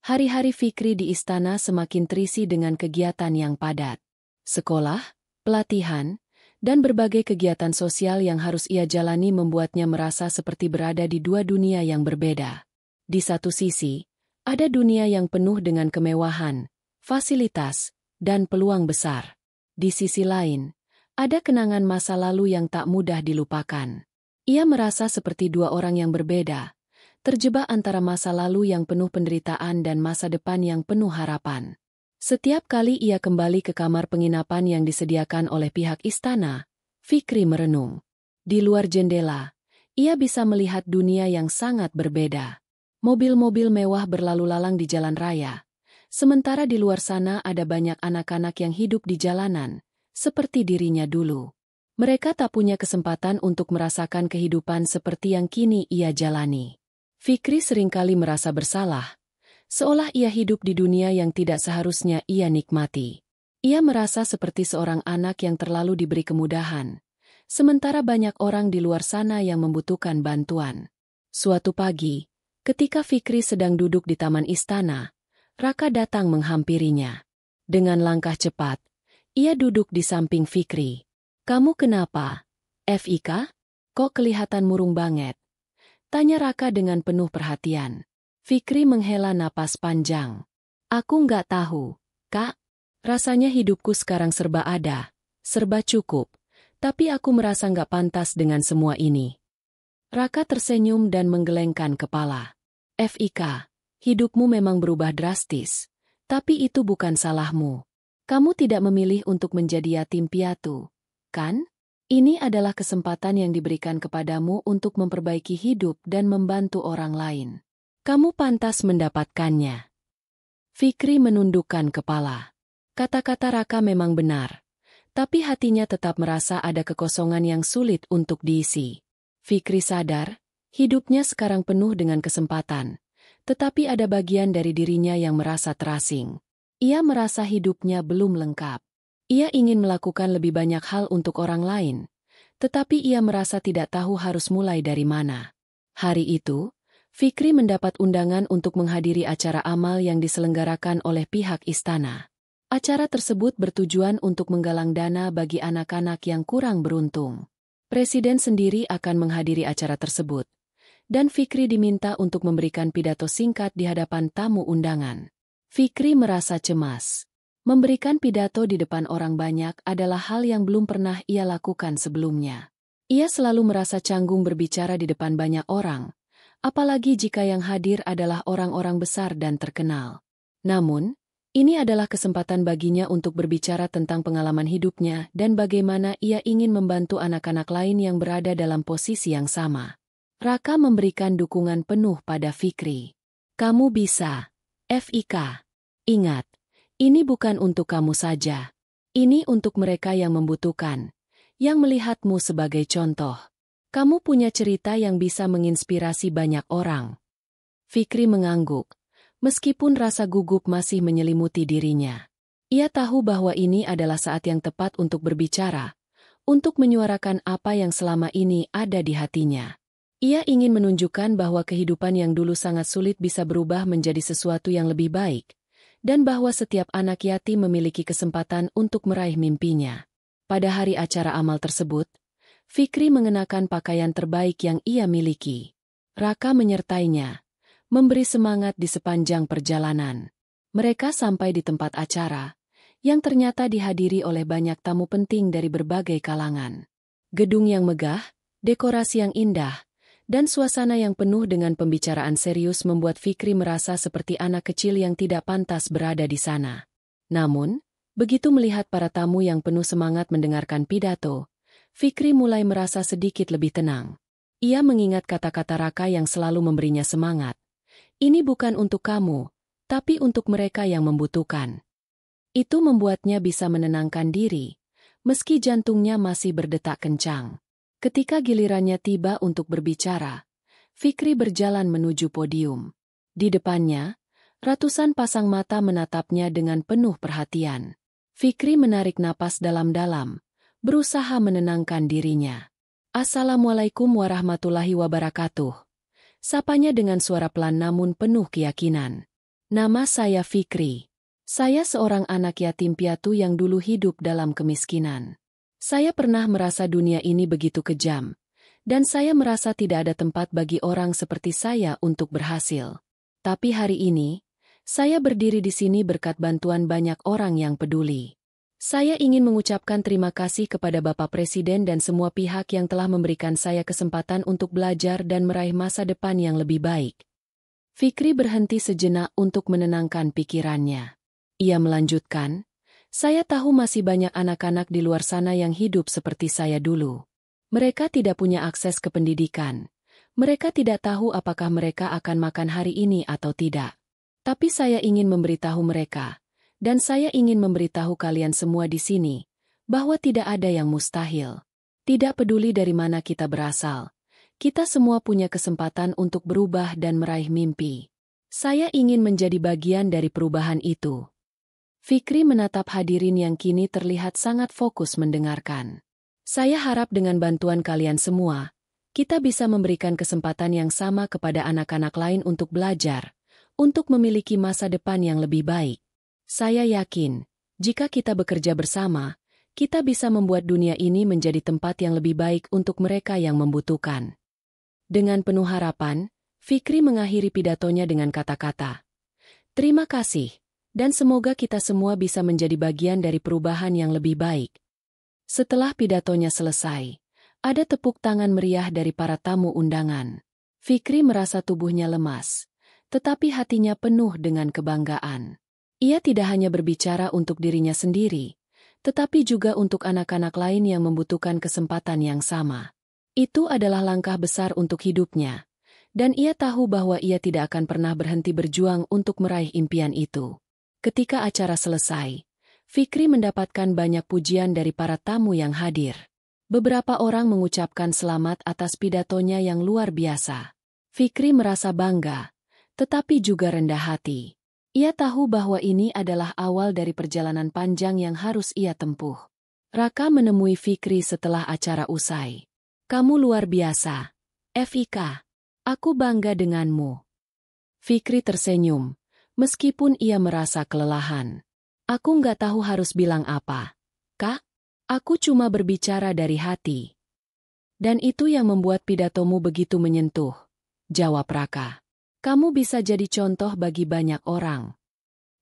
Hari-hari Fikri di istana semakin terisi dengan kegiatan yang padat. Sekolah, pelatihan, dan berbagai kegiatan sosial yang harus ia jalani membuatnya merasa seperti berada di dua dunia yang berbeda. Di satu sisi, ada dunia yang penuh dengan kemewahan, fasilitas, dan peluang besar. Di sisi lain, ada kenangan masa lalu yang tak mudah dilupakan. Ia merasa seperti dua orang yang berbeda, terjebak antara masa lalu yang penuh penderitaan dan masa depan yang penuh harapan. Setiap kali ia kembali ke kamar penginapan yang disediakan oleh pihak istana, Fikri merenung. Di luar jendela, ia bisa melihat dunia yang sangat berbeda. Mobil-mobil mewah berlalu lalang di jalan raya, sementara di luar sana ada banyak anak-anak yang hidup di jalanan, seperti dirinya dulu. Mereka tak punya kesempatan untuk merasakan kehidupan seperti yang kini ia jalani. Fikri seringkali merasa bersalah, seolah ia hidup di dunia yang tidak seharusnya ia nikmati. Ia merasa seperti seorang anak yang terlalu diberi kemudahan, sementara banyak orang di luar sana yang membutuhkan bantuan. Suatu pagi, ketika Fikri sedang duduk di taman istana, Raka datang menghampirinya. Dengan langkah cepat, ia duduk di samping Fikri. "Kamu kenapa, Fik? Kok kelihatan murung banget?" tanya Raka dengan penuh perhatian. Fikri menghela napas panjang. "Aku nggak tahu, Kak. Rasanya hidupku sekarang serba ada, serba cukup, tapi aku merasa nggak pantas dengan semua ini." Raka tersenyum dan menggelengkan kepala. Fik, hidupmu memang berubah drastis. Tapi itu bukan salahmu. Kamu tidak memilih untuk menjadi yatim piatu, kan? Ini adalah kesempatan yang diberikan kepadamu untuk memperbaiki hidup dan membantu orang lain. Kamu pantas mendapatkannya. Fikri menundukkan kepala. Kata-kata Raka memang benar. Tapi hatinya tetap merasa ada kekosongan yang sulit untuk diisi. Fikri sadar, hidupnya sekarang penuh dengan kesempatan. Tetapi ada bagian dari dirinya yang merasa terasing. Ia merasa hidupnya belum lengkap. Ia ingin melakukan lebih banyak hal untuk orang lain. Tetapi ia merasa tidak tahu harus mulai dari mana. Hari itu, Fikri mendapat undangan untuk menghadiri acara amal yang diselenggarakan oleh pihak istana. Acara tersebut bertujuan untuk menggalang dana bagi anak-anak yang kurang beruntung. Presiden sendiri akan menghadiri acara tersebut. Dan Fikri diminta untuk memberikan pidato singkat di hadapan tamu undangan. Fikri merasa cemas. Memberikan pidato di depan orang banyak adalah hal yang belum pernah ia lakukan sebelumnya. Ia selalu merasa canggung berbicara di depan banyak orang. Apalagi jika yang hadir adalah orang-orang besar dan terkenal. Namun, ini adalah kesempatan baginya untuk berbicara tentang pengalaman hidupnya dan bagaimana ia ingin membantu anak-anak lain yang berada dalam posisi yang sama. Raka memberikan dukungan penuh pada Fikri. Kamu bisa, Fik. Ingat, ini bukan untuk kamu saja. Ini untuk mereka yang membutuhkan, yang melihatmu sebagai contoh. Kamu punya cerita yang bisa menginspirasi banyak orang. Fikri mengangguk, meskipun rasa gugup masih menyelimuti dirinya. Ia tahu bahwa ini adalah saat yang tepat untuk berbicara, untuk menyuarakan apa yang selama ini ada di hatinya. Ia ingin menunjukkan bahwa kehidupan yang dulu sangat sulit bisa berubah menjadi sesuatu yang lebih baik, dan bahwa setiap anak yatim memiliki kesempatan untuk meraih mimpinya. Pada hari acara amal tersebut, Fikri mengenakan pakaian terbaik yang ia miliki. Raka menyertainya, memberi semangat di sepanjang perjalanan. Mereka sampai di tempat acara, yang ternyata dihadiri oleh banyak tamu penting dari berbagai kalangan. Gedung yang megah, dekorasi yang indah, dan suasana yang penuh dengan pembicaraan serius membuat Fikri merasa seperti anak kecil yang tidak pantas berada di sana. Namun, begitu melihat para tamu yang penuh semangat mendengarkan pidato, Fikri mulai merasa sedikit lebih tenang. Ia mengingat kata-kata Raka yang selalu memberinya semangat. Ini bukan untuk kamu, tapi untuk mereka yang membutuhkan. Itu membuatnya bisa menenangkan diri, meski jantungnya masih berdetak kencang. Ketika gilirannya tiba untuk berbicara, Fikri berjalan menuju podium. Di depannya, ratusan pasang mata menatapnya dengan penuh perhatian. Fikri menarik napas dalam-dalam, berusaha menenangkan dirinya. Assalamualaikum warahmatullahi wabarakatuh. Sapanya dengan suara pelan namun penuh keyakinan. Nama saya Fikri. Saya seorang anak yatim piatu yang dulu hidup dalam kemiskinan. Saya pernah merasa dunia ini begitu kejam, dan saya merasa tidak ada tempat bagi orang seperti saya untuk berhasil. Tapi hari ini, saya berdiri di sini berkat bantuan banyak orang yang peduli. Saya ingin mengucapkan terima kasih kepada Bapak Presiden dan semua pihak yang telah memberikan saya kesempatan untuk belajar dan meraih masa depan yang lebih baik. Fikri berhenti sejenak untuk menenangkan pikirannya. Ia melanjutkan, saya tahu masih banyak anak-anak di luar sana yang hidup seperti saya dulu. Mereka tidak punya akses ke pendidikan. Mereka tidak tahu apakah mereka akan makan hari ini atau tidak. Tapi saya ingin memberitahu mereka. Dan saya ingin memberitahu kalian semua di sini, bahwa tidak ada yang mustahil. Tidak peduli dari mana kita berasal, kita semua punya kesempatan untuk berubah dan meraih mimpi. Saya ingin menjadi bagian dari perubahan itu. Fikri menatap hadirin yang kini terlihat sangat fokus mendengarkan. Saya harap dengan bantuan kalian semua, kita bisa memberikan kesempatan yang sama kepada anak-anak lain untuk belajar, untuk memiliki masa depan yang lebih baik. Saya yakin, jika kita bekerja bersama, kita bisa membuat dunia ini menjadi tempat yang lebih baik untuk mereka yang membutuhkan. Dengan penuh harapan, Fikri mengakhiri pidatonya dengan kata-kata, "Terima kasih, dan semoga kita semua bisa menjadi bagian dari perubahan yang lebih baik." Setelah pidatonya selesai, Ada tepuk tangan meriah dari para tamu undangan. Fikri merasa tubuhnya lemas, tetapi hatinya penuh dengan kebanggaan. Ia tidak hanya berbicara untuk dirinya sendiri, tetapi juga untuk anak-anak lain yang membutuhkan kesempatan yang sama. Itu adalah langkah besar untuk hidupnya, dan ia tahu bahwa ia tidak akan pernah berhenti berjuang untuk meraih impian itu. Ketika acara selesai, Fikri mendapatkan banyak pujian dari para tamu yang hadir. Beberapa orang mengucapkan selamat atas pidatonya yang luar biasa. Fikri merasa bangga, tetapi juga rendah hati. Ia tahu bahwa ini adalah awal dari perjalanan panjang yang harus ia tempuh. Raka menemui Fikri setelah acara usai. "Kamu luar biasa, Fika. Aku bangga denganmu." Fikri tersenyum, meskipun ia merasa kelelahan. "Aku nggak tahu harus bilang apa, Kak. Aku cuma berbicara dari hati." "Dan itu yang membuat pidatomu begitu menyentuh," jawab Raka. "Kamu bisa jadi contoh bagi banyak orang."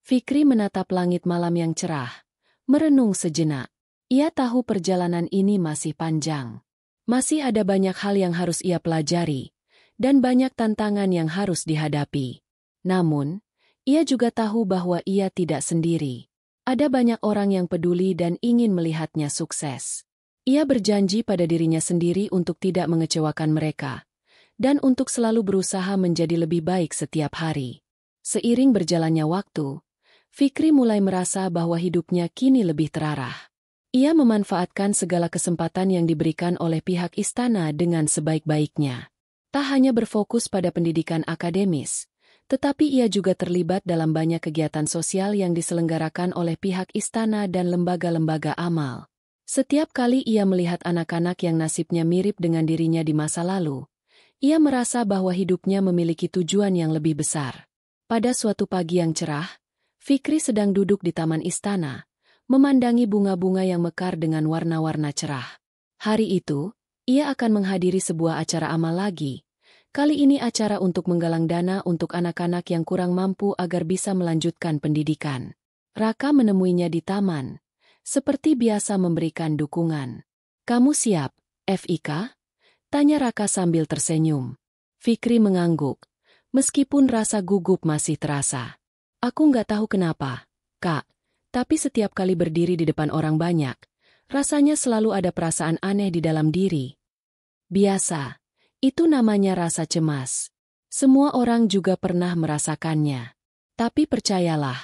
Fikri menatap langit malam yang cerah, merenung sejenak. Ia tahu perjalanan ini masih panjang. Masih ada banyak hal yang harus ia pelajari, dan banyak tantangan yang harus dihadapi. Namun, ia juga tahu bahwa ia tidak sendiri. Ada banyak orang yang peduli dan ingin melihatnya sukses. Ia berjanji pada dirinya sendiri untuk tidak mengecewakan mereka, dan untuk selalu berusaha menjadi lebih baik setiap hari. Seiring berjalannya waktu, Fikri mulai merasa bahwa hidupnya kini lebih terarah. Ia memanfaatkan segala kesempatan yang diberikan oleh pihak istana dengan sebaik-baiknya. Tak hanya berfokus pada pendidikan akademis, tetapi ia juga terlibat dalam banyak kegiatan sosial yang diselenggarakan oleh pihak istana dan lembaga-lembaga amal. Setiap kali ia melihat anak-anak yang nasibnya mirip dengan dirinya di masa lalu, ia merasa bahwa hidupnya memiliki tujuan yang lebih besar. Pada suatu pagi yang cerah, Fikri sedang duduk di taman istana, memandangi bunga-bunga yang mekar dengan warna-warna cerah. Hari itu, ia akan menghadiri sebuah acara amal lagi. Kali ini acara untuk menggalang dana untuk anak-anak yang kurang mampu agar bisa melanjutkan pendidikan. Raka menemuinya di taman, seperti biasa memberikan dukungan. "Kamu siap, Fika?" tanya Raka sambil tersenyum. Fikri mengangguk, meskipun rasa gugup masih terasa. "Aku nggak tahu kenapa, Kak, tapi setiap kali berdiri di depan orang banyak, rasanya selalu ada perasaan aneh di dalam diri." "Biasa. Itu namanya rasa cemas. Semua orang juga pernah merasakannya. Tapi percayalah,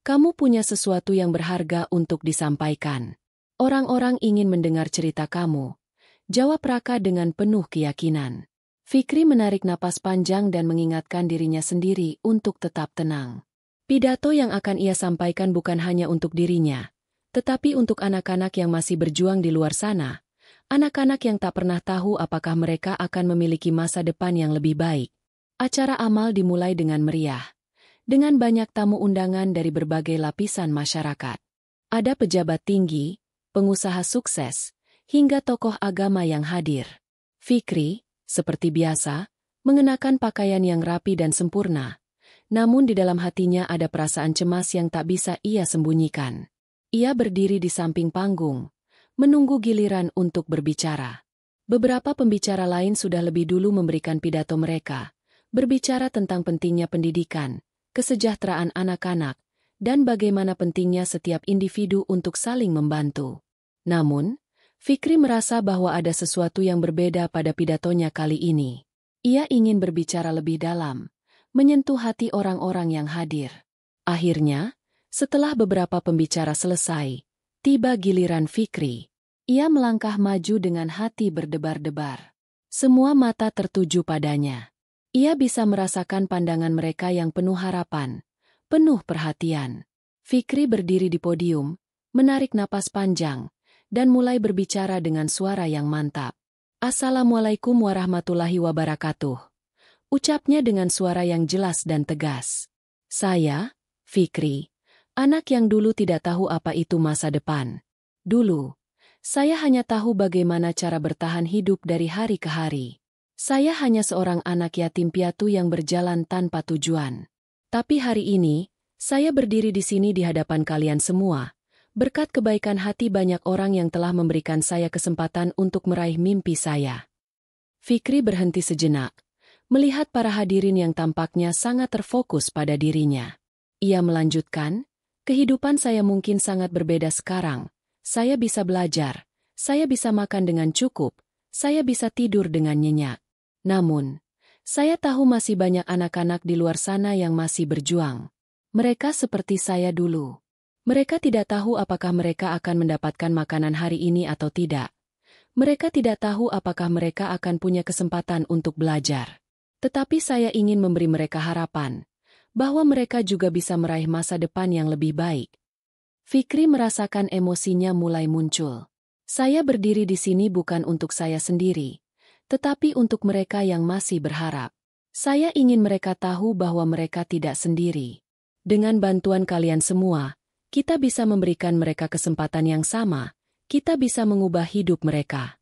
kamu punya sesuatu yang berharga untuk disampaikan. Orang-orang ingin mendengar cerita kamu," jawab Raka dengan penuh keyakinan. Fikri menarik napas panjang dan mengingatkan dirinya sendiri untuk tetap tenang. Pidato yang akan ia sampaikan bukan hanya untuk dirinya, tetapi untuk anak-anak yang masih berjuang di luar sana. Anak-anak yang tak pernah tahu apakah mereka akan memiliki masa depan yang lebih baik. Acara amal dimulai dengan meriah, dengan banyak tamu undangan dari berbagai lapisan masyarakat. Ada pejabat tinggi, pengusaha sukses, hingga tokoh agama yang hadir. Fikri, seperti biasa, mengenakan pakaian yang rapi dan sempurna, namun di dalam hatinya ada perasaan cemas yang tak bisa ia sembunyikan. Ia berdiri di samping panggung, menunggu giliran untuk berbicara. Beberapa pembicara lain sudah lebih dulu memberikan pidato mereka, berbicara tentang pentingnya pendidikan, kesejahteraan anak-anak, dan bagaimana pentingnya setiap individu untuk saling membantu. Namun, Fikri merasa bahwa ada sesuatu yang berbeda pada pidatonya kali ini. Ia ingin berbicara lebih dalam, menyentuh hati orang-orang yang hadir. Akhirnya, setelah beberapa pembicara selesai, tiba giliran Fikri. Ia melangkah maju dengan hati berdebar-debar. Semua mata tertuju padanya. Ia bisa merasakan pandangan mereka yang penuh harapan, penuh perhatian. Fikri berdiri di podium, menarik napas panjang, dan mulai berbicara dengan suara yang mantap. "Assalamualaikum warahmatullahi wabarakatuh," ucapnya dengan suara yang jelas dan tegas. "Saya, Fikri, anak yang dulu tidak tahu apa itu masa depan. Dulu, saya hanya tahu bagaimana cara bertahan hidup dari hari ke hari. Saya hanya seorang anak yatim piatu yang berjalan tanpa tujuan. Tapi hari ini, saya berdiri di sini di hadapan kalian semua, Berkat kebaikan hati banyak orang yang telah memberikan saya kesempatan untuk meraih mimpi saya. Fikri berhenti sejenak, melihat para hadirin yang tampaknya sangat terfokus pada dirinya. Ia melanjutkan, kehidupan saya mungkin sangat berbeda sekarang. Saya bisa belajar, saya bisa makan dengan cukup, saya bisa tidur dengan nyenyak. Namun, saya tahu masih banyak anak-anak di luar sana yang masih berjuang. Mereka seperti saya dulu. Mereka tidak tahu apakah mereka akan mendapatkan makanan hari ini atau tidak. Mereka tidak tahu apakah mereka akan punya kesempatan untuk belajar. Tetapi saya ingin memberi mereka harapan, bahwa mereka juga bisa meraih masa depan yang lebih baik. Fikri merasakan emosinya mulai muncul. Saya berdiri di sini bukan untuk saya sendiri, tetapi untuk mereka yang masih berharap. Saya ingin mereka tahu bahwa mereka tidak sendiri. Dengan bantuan kalian semua, kita bisa memberikan mereka kesempatan yang sama, kita bisa mengubah hidup mereka.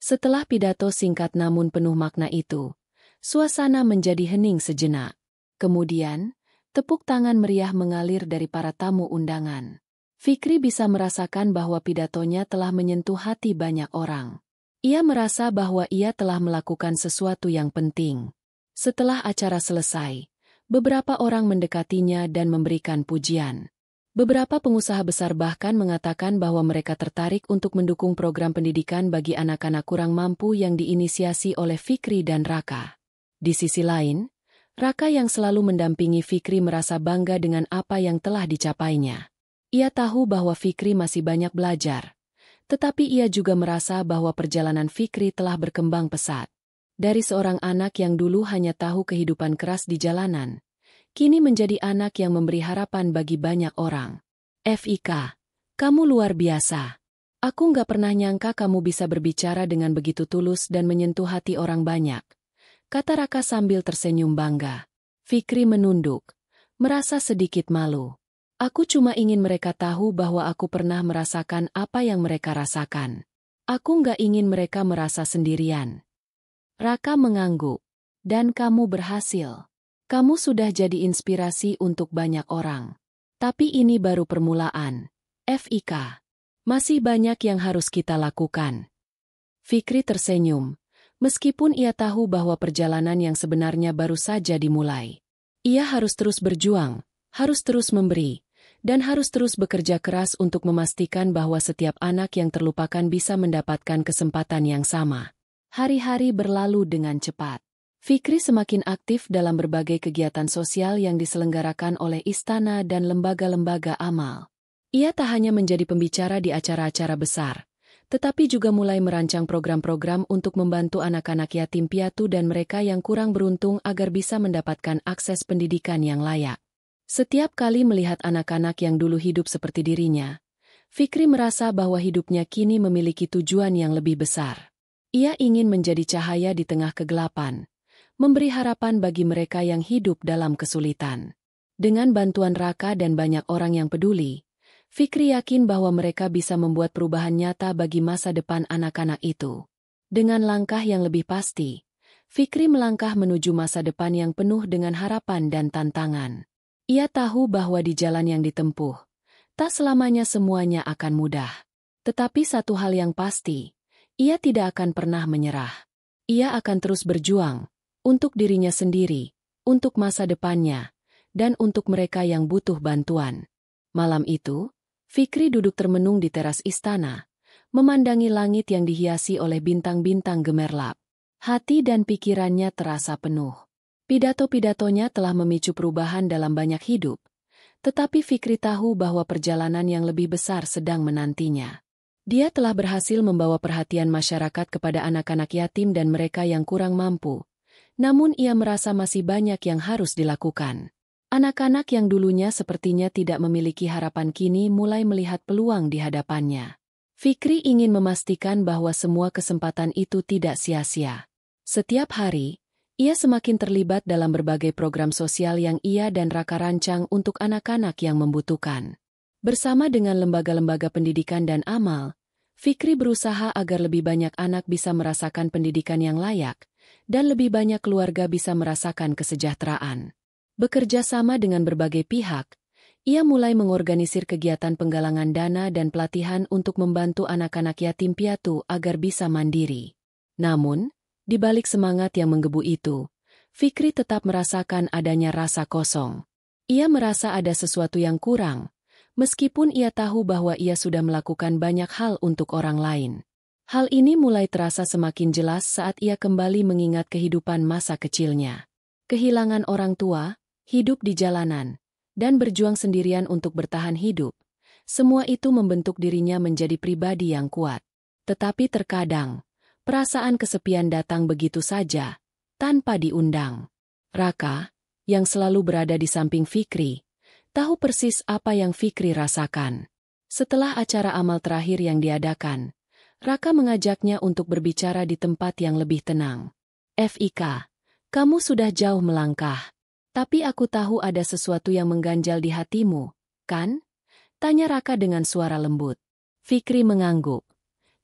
Setelah pidato singkat namun penuh makna itu, suasana menjadi hening sejenak. Kemudian, tepuk tangan meriah mengalir dari para tamu undangan. Fikri bisa merasakan bahwa pidatonya telah menyentuh hati banyak orang. Ia merasa bahwa ia telah melakukan sesuatu yang penting. Setelah acara selesai, beberapa orang mendekatinya dan memberikan pujian. Beberapa pengusaha besar bahkan mengatakan bahwa mereka tertarik untuk mendukung program pendidikan bagi anak-anak kurang mampu yang diinisiasi oleh Fikri dan Raka. Di sisi lain, Raka yang selalu mendampingi Fikri merasa bangga dengan apa yang telah dicapainya. Ia tahu bahwa Fikri masih banyak belajar, tetapi ia juga merasa bahwa perjalanan Fikri telah berkembang pesat. Dari seorang anak yang dulu hanya tahu kehidupan keras di jalanan, kini menjadi anak yang memberi harapan bagi banyak orang. Fik, kamu luar biasa. Aku nggak pernah nyangka kamu bisa berbicara dengan begitu tulus dan menyentuh hati orang banyak, kata Raka sambil tersenyum bangga. Fikri menunduk, merasa sedikit malu. Aku cuma ingin mereka tahu bahwa aku pernah merasakan apa yang mereka rasakan. Aku nggak ingin mereka merasa sendirian. Raka mengangguk. Dan kamu berhasil. Kamu sudah jadi inspirasi untuk banyak orang. Tapi ini baru permulaan. Fik. Masih banyak yang harus kita lakukan. Fikri tersenyum, meskipun ia tahu bahwa perjalanan yang sebenarnya baru saja dimulai. Ia harus terus berjuang, harus terus memberi, dan harus terus bekerja keras untuk memastikan bahwa setiap anak yang terlupakan bisa mendapatkan kesempatan yang sama. Hari-hari berlalu dengan cepat. Fikri semakin aktif dalam berbagai kegiatan sosial yang diselenggarakan oleh istana dan lembaga-lembaga amal. Ia tak hanya menjadi pembicara di acara-acara besar, tetapi juga mulai merancang program-program untuk membantu anak-anak yatim piatu dan mereka yang kurang beruntung agar bisa mendapatkan akses pendidikan yang layak. Setiap kali melihat anak-anak yang dulu hidup seperti dirinya, Fikri merasa bahwa hidupnya kini memiliki tujuan yang lebih besar. Ia ingin menjadi cahaya di tengah kegelapan, memberi harapan bagi mereka yang hidup dalam kesulitan. Dengan bantuan Raka dan banyak orang yang peduli, Fikri yakin bahwa mereka bisa membuat perubahan nyata bagi masa depan anak-anak itu. Dengan langkah yang lebih pasti, Fikri melangkah menuju masa depan yang penuh dengan harapan dan tantangan. Ia tahu bahwa di jalan yang ditempuh, tak selamanya semuanya akan mudah. Tetapi satu hal yang pasti, ia tidak akan pernah menyerah. Ia akan terus berjuang, untuk dirinya sendiri, untuk masa depannya, dan untuk mereka yang butuh bantuan. Malam itu, Fikri duduk termenung di teras istana, memandangi langit yang dihiasi oleh bintang-bintang gemerlap. Hati dan pikirannya terasa penuh. Pidato-pidatonya telah memicu perubahan dalam banyak hidup, tetapi Fikri tahu bahwa perjalanan yang lebih besar sedang menantinya. Dia telah berhasil membawa perhatian masyarakat kepada anak-anak yatim dan mereka yang kurang mampu. Namun ia merasa masih banyak yang harus dilakukan. Anak-anak yang dulunya sepertinya tidak memiliki harapan kini mulai melihat peluang di hadapannya. Fikri ingin memastikan bahwa semua kesempatan itu tidak sia-sia. Setiap hari, ia semakin terlibat dalam berbagai program sosial yang ia dan Raka rancang untuk anak-anak yang membutuhkan. Bersama dengan lembaga-lembaga pendidikan dan amal, Fikri berusaha agar lebih banyak anak bisa merasakan pendidikan yang layak, dan lebih banyak keluarga bisa merasakan kesejahteraan. Bekerja sama dengan berbagai pihak, Ia mulai mengorganisir kegiatan penggalangan dana dan pelatihan untuk membantu anak-anak yatim piatu agar bisa mandiri. Namun, di balik semangat yang menggebu itu, Fikri tetap merasakan adanya rasa kosong. Ia merasa ada sesuatu yang kurang, meskipun ia tahu bahwa ia sudah melakukan banyak hal untuk orang lain. Hal ini mulai terasa semakin jelas saat ia kembali mengingat kehidupan masa kecilnya. Kehilangan orang tua, hidup di jalanan, dan berjuang sendirian untuk bertahan hidup. Semua itu membentuk dirinya menjadi pribadi yang kuat. Tetapi terkadang, perasaan kesepian datang begitu saja, tanpa diundang. Raka, yang selalu berada di samping Fikri, tahu persis apa yang Fikri rasakan. Setelah acara amal terakhir yang diadakan, Raka mengajaknya untuk berbicara di tempat yang lebih tenang. "Fik, kamu sudah jauh melangkah. Tapi aku tahu ada sesuatu yang mengganjal di hatimu, kan?" Tanya Raka dengan suara lembut. Fikri mengangguk.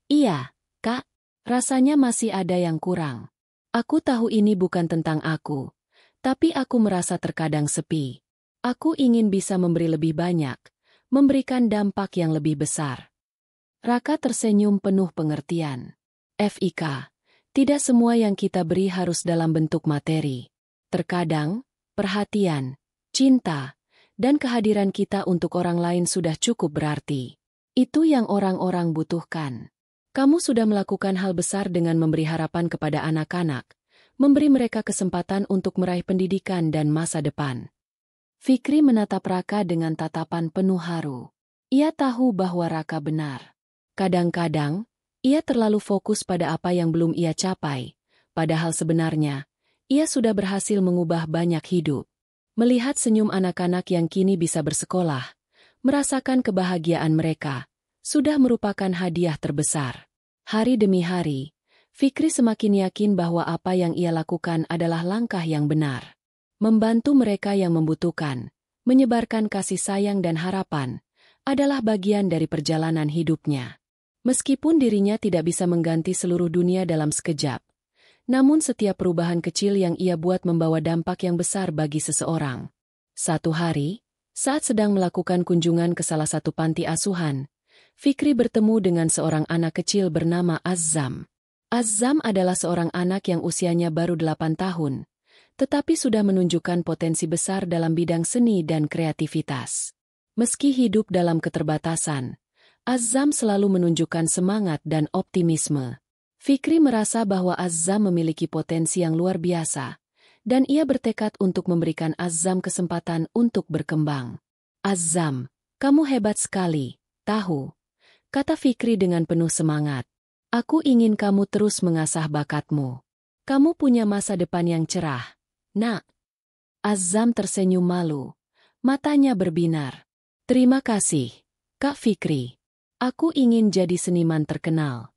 "Iya, Kak. Rasanya masih ada yang kurang. Aku tahu ini bukan tentang aku, tapi aku merasa terkadang sepi. Aku ingin bisa memberi lebih banyak, memberikan dampak yang lebih besar." Raka tersenyum penuh pengertian. "Fik, tidak semua yang kita beri harus dalam bentuk materi. Terkadang, perhatian, cinta, dan kehadiran kita untuk orang lain sudah cukup berarti. Itu yang orang-orang butuhkan. Kamu sudah melakukan hal besar dengan memberi harapan kepada anak-anak, memberi mereka kesempatan untuk meraih pendidikan dan masa depan." Fikri menatap Raka dengan tatapan penuh haru. Ia tahu bahwa Raka benar. Kadang-kadang, ia terlalu fokus pada apa yang belum ia capai, padahal sebenarnya, ia sudah berhasil mengubah banyak hidup. Melihat senyum anak-anak yang kini bisa bersekolah, merasakan kebahagiaan mereka, sudah merupakan hadiah terbesar. Hari demi hari, Fikri semakin yakin bahwa apa yang ia lakukan adalah langkah yang benar. Membantu mereka yang membutuhkan, menyebarkan kasih sayang dan harapan, adalah bagian dari perjalanan hidupnya. Meskipun dirinya tidak bisa mengganti seluruh dunia dalam sekejap, namun setiap perubahan kecil yang ia buat membawa dampak yang besar bagi seseorang. Satu hari, saat sedang melakukan kunjungan ke salah satu panti asuhan, Fikri bertemu dengan seorang anak kecil bernama Azzam. Azzam adalah seorang anak yang usianya baru 8 tahun, tetapi sudah menunjukkan potensi besar dalam bidang seni dan kreativitas. Meski hidup dalam keterbatasan, Azzam selalu menunjukkan semangat dan optimisme. Fikri merasa bahwa Azzam memiliki potensi yang luar biasa, dan ia bertekad untuk memberikan Azzam kesempatan untuk berkembang. "Azzam, kamu hebat sekali, tahu," kata Fikri dengan penuh semangat. "Aku ingin kamu terus mengasah bakatmu. Kamu punya masa depan yang cerah, nak." Azzam tersenyum malu, matanya berbinar. "Terima kasih, Kak Fikri. Aku ingin jadi seniman terkenal."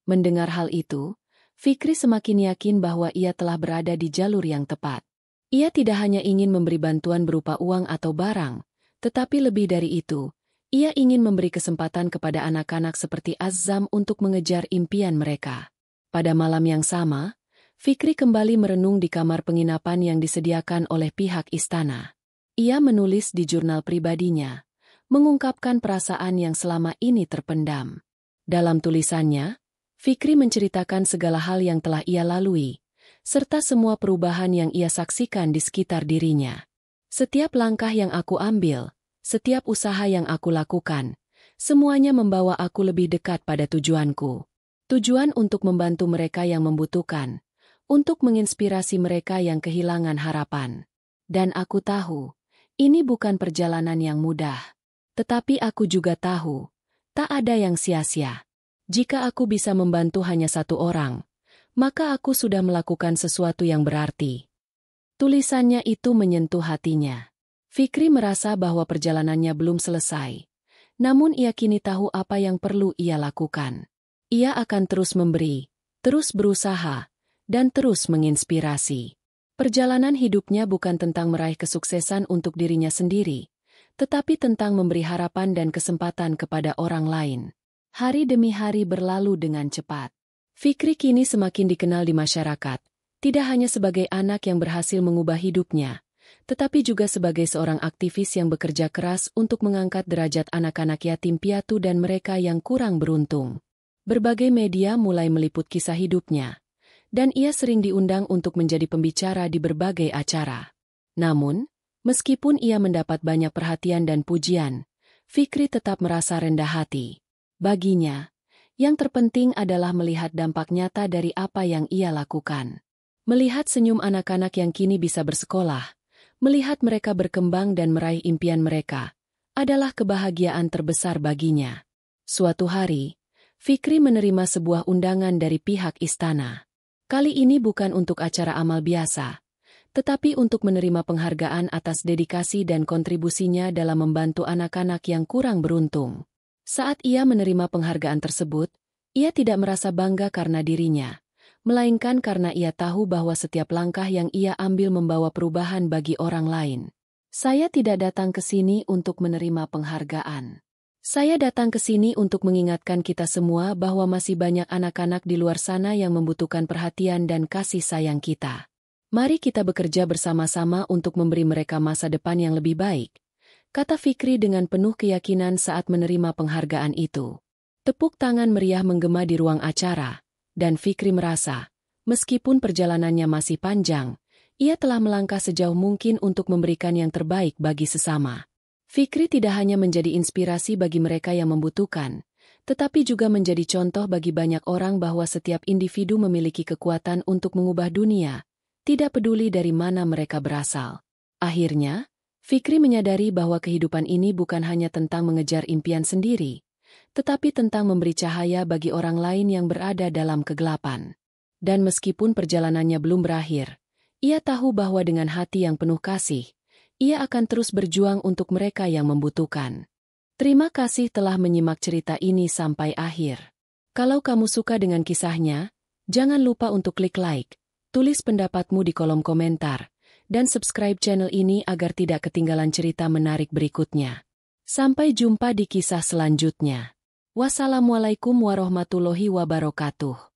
Mendengar hal itu, Fikri semakin yakin bahwa ia telah berada di jalur yang tepat. Ia tidak hanya ingin memberi bantuan berupa uang atau barang, tetapi lebih dari itu, ia ingin memberi kesempatan kepada anak-anak seperti Azzam untuk mengejar impian mereka. Pada malam yang sama, Fikri kembali merenung di kamar penginapan yang disediakan oleh pihak istana. Ia menulis di jurnal pribadinya, mengungkapkan perasaan yang selama ini terpendam. Dalam tulisannya, Fikri menceritakan segala hal yang telah ia lalui, serta semua perubahan yang ia saksikan di sekitar dirinya. "Setiap langkah yang aku ambil, setiap usaha yang aku lakukan, semuanya membawa aku lebih dekat pada tujuanku. Tujuan untuk membantu mereka yang membutuhkan, untuk menginspirasi mereka yang kehilangan harapan. Dan aku tahu, ini bukan perjalanan yang mudah. Tetapi aku juga tahu, tak ada yang sia-sia. Jika aku bisa membantu hanya satu orang, maka aku sudah melakukan sesuatu yang berarti." Tulisannya itu menyentuh hatinya. Fikri merasa bahwa perjalanannya belum selesai, namun ia kini tahu apa yang perlu ia lakukan. Ia akan terus memberi, terus berusaha, dan terus menginspirasi. Perjalanan hidupnya bukan tentang meraih kesuksesan untuk dirinya sendiri, tetapi tentang memberi harapan dan kesempatan kepada orang lain. Hari demi hari berlalu dengan cepat. Fikri kini semakin dikenal di masyarakat, tidak hanya sebagai anak yang berhasil mengubah hidupnya, tetapi juga sebagai seorang aktivis yang bekerja keras untuk mengangkat derajat anak-anak yatim piatu dan mereka yang kurang beruntung. Berbagai media mulai meliput kisah hidupnya, dan ia sering diundang untuk menjadi pembicara di berbagai acara. Namun, meskipun ia mendapat banyak perhatian dan pujian, Fikri tetap merasa rendah hati. Baginya, yang terpenting adalah melihat dampak nyata dari apa yang ia lakukan. Melihat senyum anak-anak yang kini bisa bersekolah, melihat mereka berkembang dan meraih impian mereka, adalah kebahagiaan terbesar baginya. Suatu hari, Fikri menerima sebuah undangan dari pihak istana. Kali ini bukan untuk acara amal biasa, tetapi untuk menerima penghargaan atas dedikasi dan kontribusinya dalam membantu anak-anak yang kurang beruntung. Saat ia menerima penghargaan tersebut, ia tidak merasa bangga karena dirinya, melainkan karena ia tahu bahwa setiap langkah yang ia ambil membawa perubahan bagi orang lain. Saya tidak datang ke sini untuk menerima penghargaan. Saya datang ke sini untuk mengingatkan kita semua bahwa masih banyak anak-anak di luar sana yang membutuhkan perhatian dan kasih sayang kita. Mari kita bekerja bersama-sama untuk memberi mereka masa depan yang lebih baik, kata Fikri dengan penuh keyakinan saat menerima penghargaan itu. Tepuk tangan meriah menggema di ruang acara. Dan Fikri merasa, meskipun perjalanannya masih panjang, ia telah melangkah sejauh mungkin untuk memberikan yang terbaik bagi sesama. Fikri tidak hanya menjadi inspirasi bagi mereka yang membutuhkan, tetapi juga menjadi contoh bagi banyak orang bahwa setiap individu memiliki kekuatan untuk mengubah dunia, tidak peduli dari mana mereka berasal. Akhirnya, Fikri menyadari bahwa kehidupan ini bukan hanya tentang mengejar impian sendiri, tetapi tentang memberi cahaya bagi orang lain yang berada dalam kegelapan. Dan meskipun perjalanannya belum berakhir, ia tahu bahwa dengan hati yang penuh kasih, ia akan terus berjuang untuk mereka yang membutuhkan. Terima kasih telah menyimak cerita ini sampai akhir. Kalau kamu suka dengan kisahnya, jangan lupa untuk klik like, tulis pendapatmu di kolom komentar, dan subscribe channel ini agar tidak ketinggalan cerita menarik berikutnya. Sampai jumpa di kisah selanjutnya. Wassalamualaikum warahmatullahi wabarakatuh.